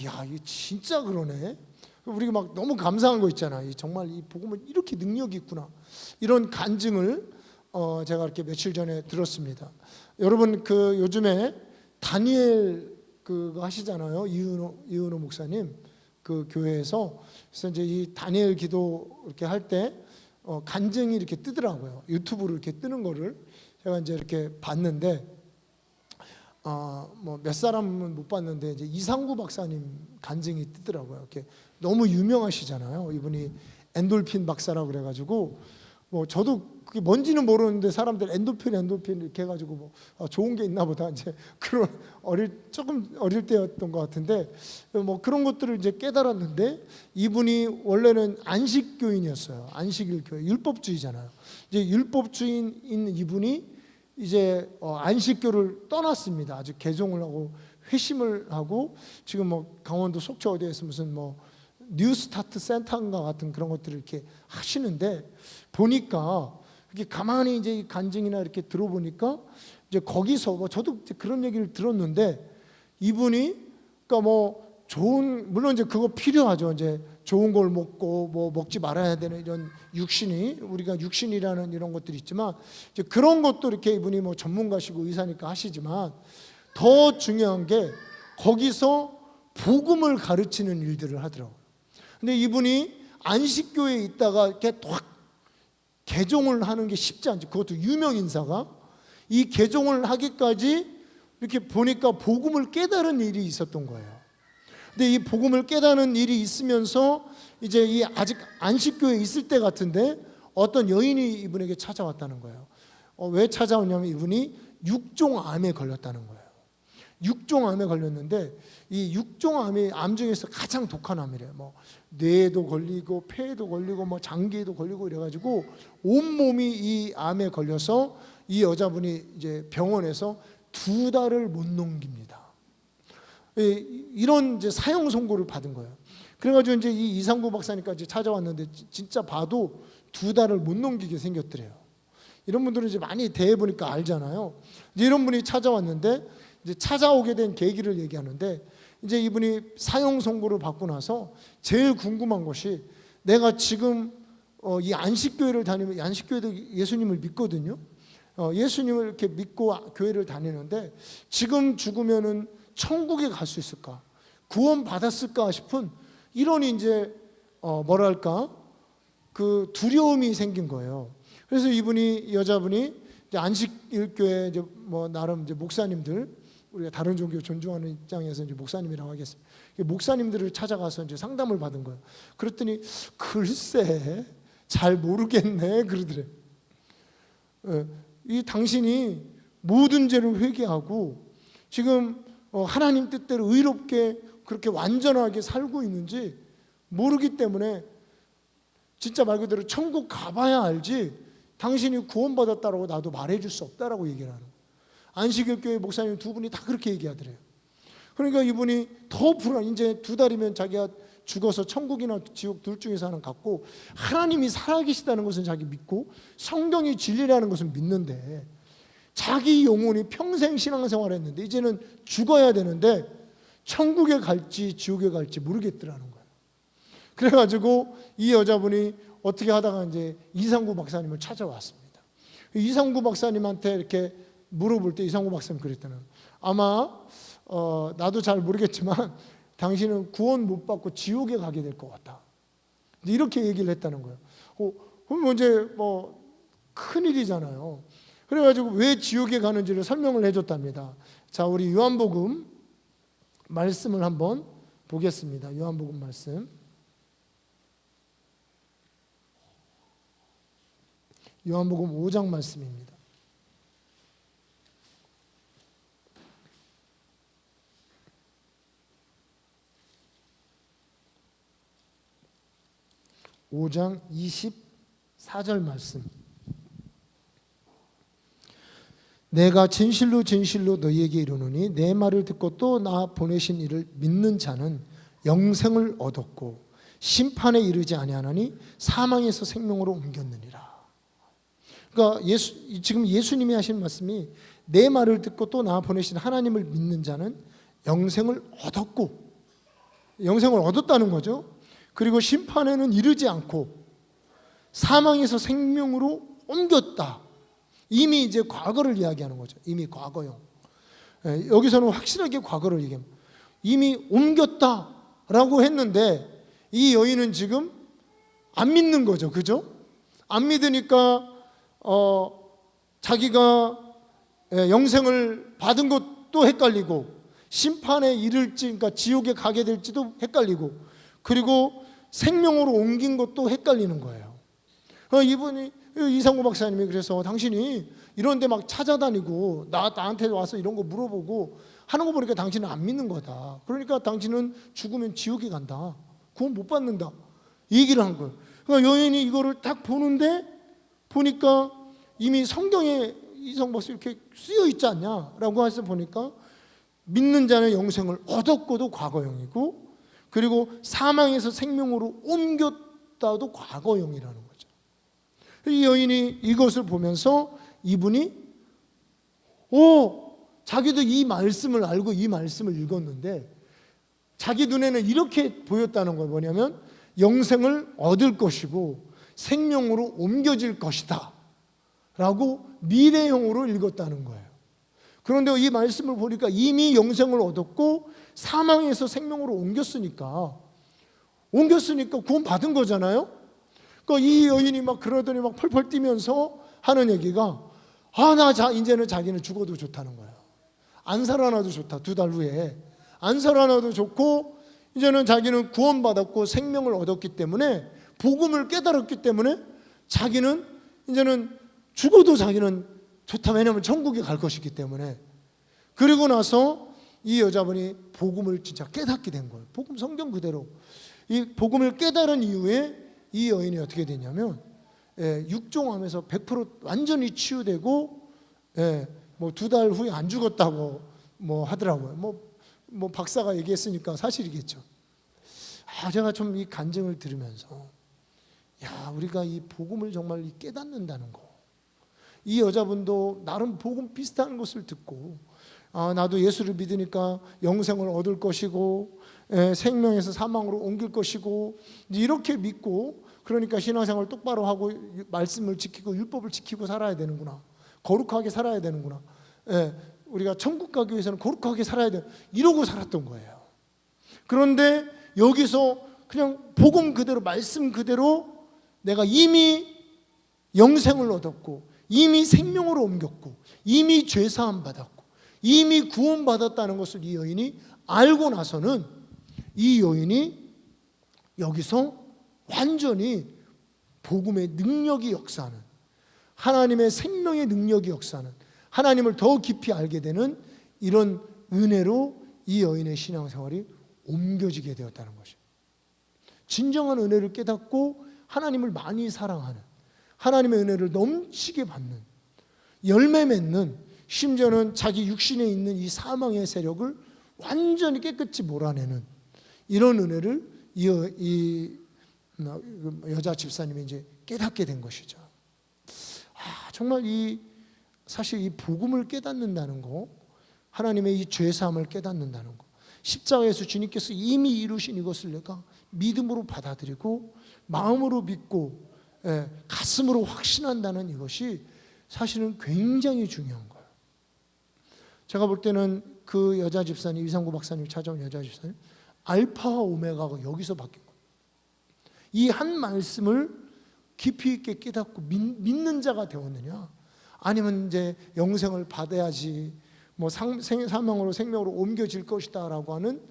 야, 이게 진짜 그러네. 우리가 막 너무 감사한 거 있잖아요. 정말 이 복음은 이렇게 능력이 있구나. 이런 간증을 제가 이렇게 며칠 전에 들었습니다. 여러분 요즘에 다니엘 그거 하시잖아요. 이은호 목사님 그 교회에서. 그래서 이제 이 다니엘 기도 이렇게 할 때 간증이 이렇게 뜨더라고요. 유튜브로 이렇게 뜨는 거를 제가 이제 이렇게 봤는데 뭐 몇 사람은 못 봤는데 이제 이상구 박사님 간증이 뜨더라고요. 이렇게 너무 유명하시잖아요. 이분이 엔돌핀 박사라고 그래가지고 뭐 저도 그게 뭔지는 모르는데 사람들 엔돌핀 이렇게 해가지고 뭐 좋은 게 있나 보다 이제 그런 조금 어릴 때였던 것 같은데 뭐 그런 것들을 이제 깨달았는데 이분이 원래는 안식교인이었어요. 안식일 교회 율법주의잖아요. 이제 율법주의인 이분이 이제 안식교를 떠났습니다. 아주 개종을 하고 회심을 하고 지금 뭐 강원도 속초 어디에서 무슨 뭐 뉴스타트 센터인가 같은 그런 것들을 이렇게 하시는데 보니까 이렇게 가만히 이제 이 간증이나 이렇게 들어보니까 이제 거기서 뭐 저도 그런 얘기를 들었는데 이분이 그러니까 뭐 물론 이제 그거 필요하죠. 이제 좋은 걸 먹고 뭐 먹지 말아야 되는 이런 우리가 육신이라는 이런 것들이 있지만 이제 그런 것도 이렇게 이분이 뭐 전문가시고 의사니까 하시지만 더 중요한 게 거기서 복음을 가르치는 일들을 하더라고요. 근데 이분이 안식교에 있다가 이렇게 확 개종을 하는 게 쉽지 않죠. 그것도 유명 인사가 이 개종을 하기까지 이렇게 보니까 복음을 깨달은 일이 있었던 거예요. 근데 이 복음을 깨닫는 일이 있으면서 이제 이 아직 안식교에 있을 때 같은데 어떤 여인이 이분에게 찾아왔다는 거예요. 왜 찾아왔냐면 이분이 육종암에 걸렸다는 거예요. 육종암에 걸렸는데 이 육종암이 암 중에서 가장 독한 암이래요. 뭐 뇌에도 걸리고 폐에도 걸리고 뭐 장기에도 걸리고 이래가지고 온 몸이 이 암에 걸려서 이 여자분이 이제 병원에서 2달을 못 넘깁니다. 이런 이제 사형 선고를 받은 거예요. 그래가지고 이제 이 이상구 박사님까지 찾아왔는데 진짜 봐도 2달을 못 넘기게 생겼더래요. 이런 분들은 이제 많이 대해 보니까 알잖아요. 이제 이런 분이 찾아왔는데 이제 찾아오게 된 계기를 얘기하는데 이제 이분이 사형 선고를 받고 나서 제일 궁금한 것이 내가 지금 이 안식교회를 다니면 안식교회도 예수님을 믿거든요. 예수님을 이렇게 믿고 교회를 다니는데 지금 죽으면은 천국에 갈 수 있을까? 구원 받았을까 싶은 이런 이제 뭐랄까 그 두려움이 생긴 거예요. 그래서 이 여자분이 이제 안식일교회 이제 뭐 나름 이제 목사님들 우리가 다른 종교 존중하는 입장에서 이제 목사님이라고 하겠습니다. 목사님들을 찾아가서 이제 상담을 받은 거예요. 그랬더니 글쎄 잘 모르겠네 그러더래. 이 당신이 모든 죄를 회개하고 지금 하나님 뜻대로 의롭게 그렇게 완전하게 살고 있는지 모르기 때문에 진짜 말 그대로 천국 가봐야 알지 당신이 구원받았다고 나도 말해줄 수 없다라고 얘기를 하는 거예요. 안식일교회 목사님 2분이 다 그렇게 얘기하더래요. 그러니까 이분이 더 이제 2달이면 자기가 죽어서 천국이나 지옥 둘 중에서 하나는 갔고 하나님이 살아계시다는 것은 자기 믿고 성경이 진리라는 것은 믿는데 자기 영혼이 평생 신앙생활을 했는데 이제는 죽어야 되는데 천국에 갈지 지옥에 갈지 모르겠더라는 거예요. 그래가지고 이 여자분이 어떻게 하다가 이제 이상구 박사님을 찾아왔습니다. 이상구 박사님한테 이렇게 물어볼 때 이상구 박사님 그랬다는 아마 나도 잘 모르겠지만 당신은 구원 못 받고 지옥에 가게 될 것 같다. 이렇게 얘기를 했다는 거예요. 그럼 이제 뭐 큰일이잖아요. 그래가지고 왜 지옥에 가는지를 설명을 해줬답니다. 자, 우리 요한복음 말씀을 한번 보겠습니다. 요한복음 말씀. 요한복음 5장 말씀입니다. (5장 24절) 말씀. 내가 진실로 진실로 너희에게 이르노니 내 말을 듣고 또 나 보내신 이를 믿는 자는 영생을 얻었고 심판에 이르지 아니하나니 사망에서 생명으로 옮겼느니라. 그러니까 지금 예수님이 하신 말씀이 내 말을 듣고 또 나 보내신 하나님을 믿는 자는 영생을 얻었고, 영생을 얻었다는 거죠. 그리고 심판에는 이르지 않고 사망에서 생명으로 옮겼다. 이미 이제 과거를 이야기하는 거죠. 이미 과거형. 여기서는 확실하게 과거를 얘기합니다. 이미 옮겼다라고 했는데 이 여인은 지금 안 믿는 거죠. 그죠? 안 믿으니까 자기가 영생을 받은 것도 헷갈리고 심판에 이를지, 그러니까 지옥에 가게 될지도 헷갈리고, 그리고 생명으로 옮긴 것도 헷갈리는 거예요. 이분이 이상구 박사님이 그래서 당신이 이런 데 막 찾아다니고 나한테 와서 이런 거 물어보고 하는 거 보니까 당신은 안 믿는 거다. 그러니까 당신은 죽으면 지옥에 간다. 구원 못 받는다. 이 얘기를 한 거예요. 그러니까 여인이 이거를 딱 보는데 보니까 이미 성경에 이성 박사 이렇게 쓰여 있지 않냐라고 해서 보니까 믿는 자는 영생을 얻었고도 과거형이고, 그리고 사망에서 생명으로 옮겼다도 과거형이라는 거죠. 이 여인이 이것을 보면서 이분이 자기도 이 말씀을 알고 이 말씀을 읽었는데 자기 눈에는 이렇게 보였다는 거예요. 뭐냐면 영생을 얻을 것이고 생명으로 옮겨질 것이다 라고 미래형으로 읽었다는 거예요. 그런데 이 말씀을 보니까 이미 영생을 얻었고 사망에서 생명으로 옮겼으니까 구원 받은 거잖아요. 그러니까 이 여인이 막 그러더니 막 펄펄 뛰면서 하는 얘기가 이제는 자기는 죽어도 좋다는 거예요. 안 살아나도 좋다. 2달 후에 안 살아나도 좋고, 이제는 자기는 구원받았고 생명을 얻었기 때문에, 복음을 깨달았기 때문에 자기는 이제는 죽어도 자기는 좋다. 왜냐하면 천국에 갈 것이기 때문에. 그리고 나서 이 여자분이 복음을 진짜 깨닫게 된 거예요. 복음 성경 그대로 이 복음을 깨달은 이후에 이 여인이 어떻게 되냐면 육종암에서 100% 완전히 치유되고, 뭐 2달 후에 안 죽었다고 뭐 하더라고요. 뭐 박사가 얘기했으니까 사실이겠죠. 제가 좀 이 간증을 들으면서 우리가 이 복음을 정말 깨닫는다는 거. 이 여자분도 나름 복음 비슷한 것을 듣고 나도 예수를 믿으니까 영생을 얻을 것이고 생명에서 사망으로 옮길 것이고 이렇게 믿고, 그러니까 신앙생활 똑바로 하고 말씀을 지키고 율법을 지키고 살아야 되는구나. 거룩하게 살아야 되는구나. 우리가 천국 가기 위해서는 거룩하게 살아야 돼. 이러고 살았던 거예요. 그런데 여기서 그냥 복음 그대로 말씀 그대로 내가 이미 영생을 얻었고 이미 생명으로 옮겼고 이미 죄사함 받았고 이미 구원받았다는 것을 이 여인이 알고 나서는 이 여인이 여기서 완전히 복음의 능력이 역사하는, 하나님의 생명의 능력이 역사하는, 하나님을 더 깊이 알게 되는 이런 은혜로 이 여인의 신앙생활이 옮겨지게 되었다는 것입니다. 진정한 은혜를 깨닫고 하나님을 많이 사랑하는, 하나님의 은혜를 넘치게 받는, 열매 맺는, 심지어는 자기 육신에 있는 이 사망의 세력을 완전히 깨끗이 몰아내는 이런 은혜를 이 여자 집사님이 이제 깨닫게 된 것이죠. 정말 사실 이 복음을 깨닫는다는 거, 하나님의 이 죄사함을 깨닫는다는 거, 십자가에서 주님께서 이미 이루신 이것을 내가 믿음으로 받아들이고 마음으로 믿고 가슴으로 확신한다는 이것이 사실은 굉장히 중요한 거예요. 제가 볼 때는 그 여자 집사님, 이상구 박사님 찾아온 여자 집사님, 알파와 오메가가 여기서 바뀐 거예요. 이 한 말씀을 깊이 있게 깨닫고 믿는 자가 되었느냐? 아니면 이제 영생을 받아야지 뭐 사망으로 생명으로 옮겨질 것이다라고 하는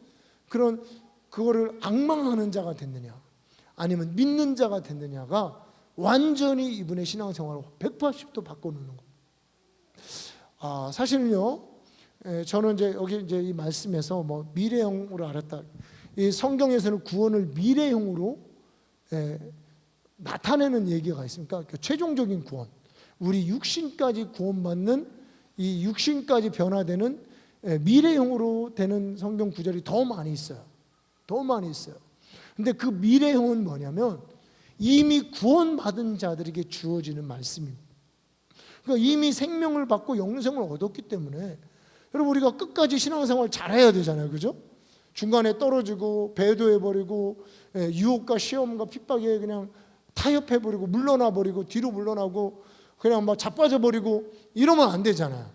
그거를 악망하는 자가 됐느냐? 아니면 믿는 자가 됐느냐가 완전히 이분의 신앙생활을 180도 바꿔놓는 거. 사실은요, 저는 이제 여기 이제 이 말씀에서 뭐 미래형으로 알았다. 이 성경에서는 구원을 미래형으로 나타내는 얘기가 있습니까? 그러니까 최종적인 구원, 우리 육신까지 구원받는 이 육신까지 변화되는 미래형으로 되는 성경 구절이 더 많이 있어요. 더 많이 있어요. 근데 그 미래형은 뭐냐면 이미 구원받은 자들에게 주어지는 말씀입니다. 그러니까 이미 생명을 받고 영생을 얻었기 때문에 여러분 우리가 끝까지 신앙생활 잘해야 되잖아요. 그죠? 중간에 떨어지고 배도해버리고 유혹과 시험과 핍박에 그냥 타협해버리고 물러나버리고 뒤로 물러나고 그냥 막 자빠져버리고 이러면 안 되잖아요.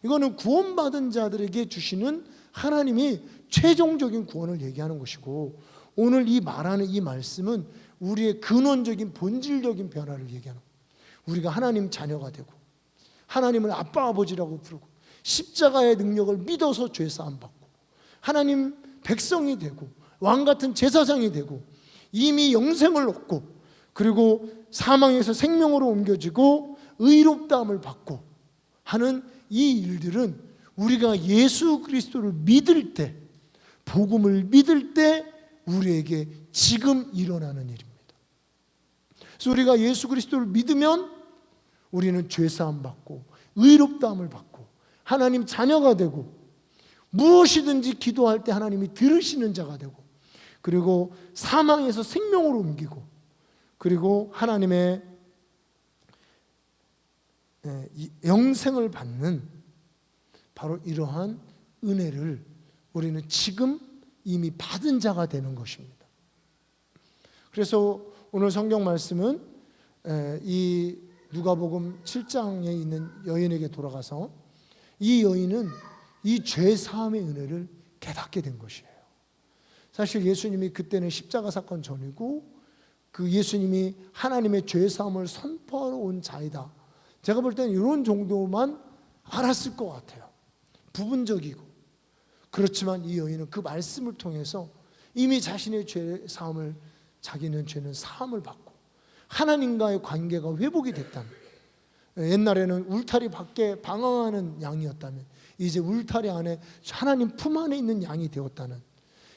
이거는 구원받은 자들에게 주시는 하나님이 최종적인 구원을 얘기하는 것이고, 오늘 이 말하는 이 말씀은 우리의 근원적인 본질적인 변화를 얘기하는 거예요. 우리가 하나님 자녀가 되고 하나님을 아빠 아버지라고 부르고 십자가의 능력을 믿어서 죄사함 받고 하나님 백성이 되고 왕같은 제사장이 되고 이미 영생을 얻고 그리고 사망에서 생명으로 옮겨지고 의롭다함을 받고 하는 이 일들은 우리가 예수 그리스도를 믿을 때, 복음을 믿을 때 우리에게 지금 일어나는 일입니다. 그래서 우리가 예수 그리스도를 믿으면 우리는 죄사함 받고 의롭다함을 받고 하나님 자녀가 되고 무엇이든지 기도할 때 하나님이 들으시는 자가 되고 그리고 사망에서 생명으로 옮기고 그리고 하나님의 영생을 받는 바로 이러한 은혜를 우리는 지금 이미 받은 자가 되는 것입니다. 그래서 오늘 성경 말씀은 이 누가복음 7장에 있는 여인에게 돌아가서 이 여인은 이 죄사함의 은혜를 깨닫게 된 것이에요. 사실 예수님이 그때는 십자가 사건 전이고 그 예수님이 하나님의 죄사함을 선포하러 온 자이다. 제가 볼 때는 이런 정도만 알았을 것 같아요. 부분적이고. 그렇지만 이 여인은 그 말씀을 통해서 이미 자신의 죄사함을, 자기는 죄는 사함을 받고 하나님과의 관계가 회복이 됐다는, 옛날에는 울타리 밖에 방황하는 양이었다면 이제 울타리 안에 하나님 품 안에 있는 양이 되었다는,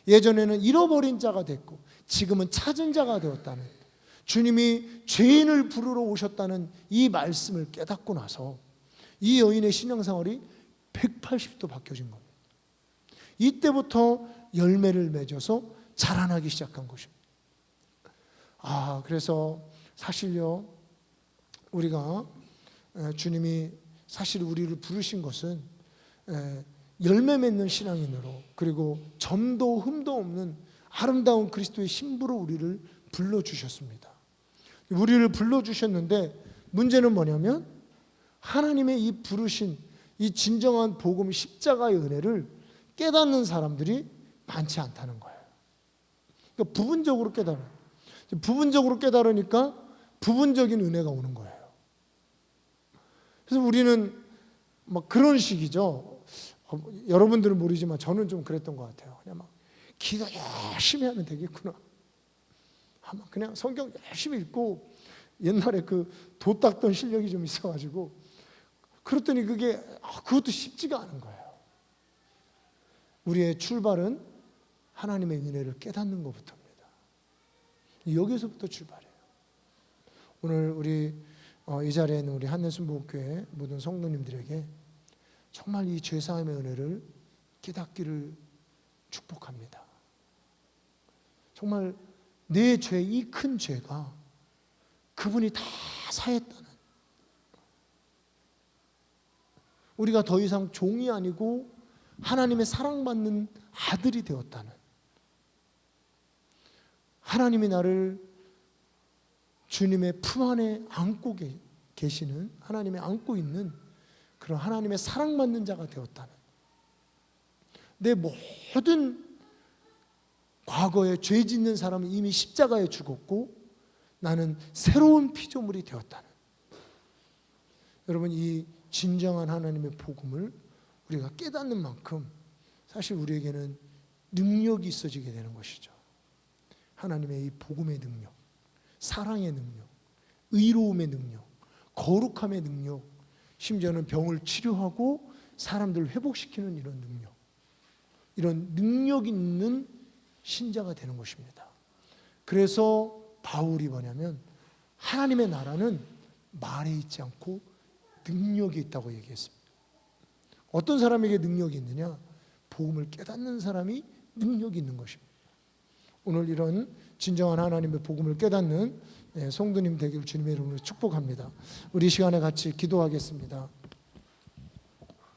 예전에는 잃어버린 자가 됐고 지금은 찾은 자가 되었다는, 주님이 죄인을 부르러 오셨다는 이 말씀을 깨닫고 나서 이 여인의 신앙생활이 180도 바뀌어진 겁니다. 이때부터 열매를 맺어서 자라나기 시작한 것입니다. 그래서 사실요, 우리가 주님이 사실 우리를 부르신 것은 열매 맺는 신앙인으로, 그리고 점도 흠도 없는 아름다운 그리스도의 신부로 우리를 불러주셨습니다. 우리를 불러주셨는데 문제는 뭐냐면 하나님의 이 부르신 이 진정한 복음 십자가의 은혜를 깨닫는 사람들이 많지 않다는 거예요. 그러니까 부분적으로 깨달아요. 부분적으로 깨달으니까 부분적인 은혜가 오는 거예요. 그래서 우리는 막 그런 식이죠. 여러분들은 모르지만 저는 좀 그랬던 것 같아요. 그냥 막 기도 열심히 하면 되겠구나. 그냥 성경 열심히 읽고 옛날에 그 도 닦던 실력이 좀 있어가지고 그랬더니 그것도 쉽지가 않은 거예요. 우리의 출발은 하나님의 은혜를 깨닫는 것부터입니다. 여기서부터 출발해요. 오늘 우리 이 자리에 있는 우리 한내순복음교회 모든 성도님들에게 정말 이 죄사함의 은혜를 깨닫기를 축복합니다. 정말 내 죄, 이 큰 죄가 그분이 다 사했다는, 우리가 더 이상 종이 아니고 하나님의 사랑받는 아들이 되었다는, 하나님이 나를 주님의 품 안에 안고 계시는, 하나님이 안고 있는 그런 하나님의 사랑받는 자가 되었다는, 내 모든 과거에 죄 짓는 사람은 이미 십자가에 죽었고 나는 새로운 피조물이 되었다는. 여러분, 이 진정한 하나님의 복음을 우리가 깨닫는 만큼 사실 우리에게는 능력이 있어지게 되는 것이죠. 하나님의 이 복음의 능력, 사랑의 능력, 의로움의 능력, 거룩함의 능력, 심지어는 병을 치료하고 사람들을 회복시키는 이런 능력, 이런 능력 있는 신자가 되는 것입니다. 그래서 바울이 뭐냐면 하나님의 나라는 말에 있지 않고 능력이 있다고 얘기했습니다. 어떤 사람에게 능력이 있느냐? 복음을 깨닫는 사람이 능력이 있는 것입니다. 오늘 이런 진정한 하나님의 복음을 깨닫는 성도님 되기를 주님의 이름으로 축복합니다. 우리 시간에 같이 기도하겠습니다.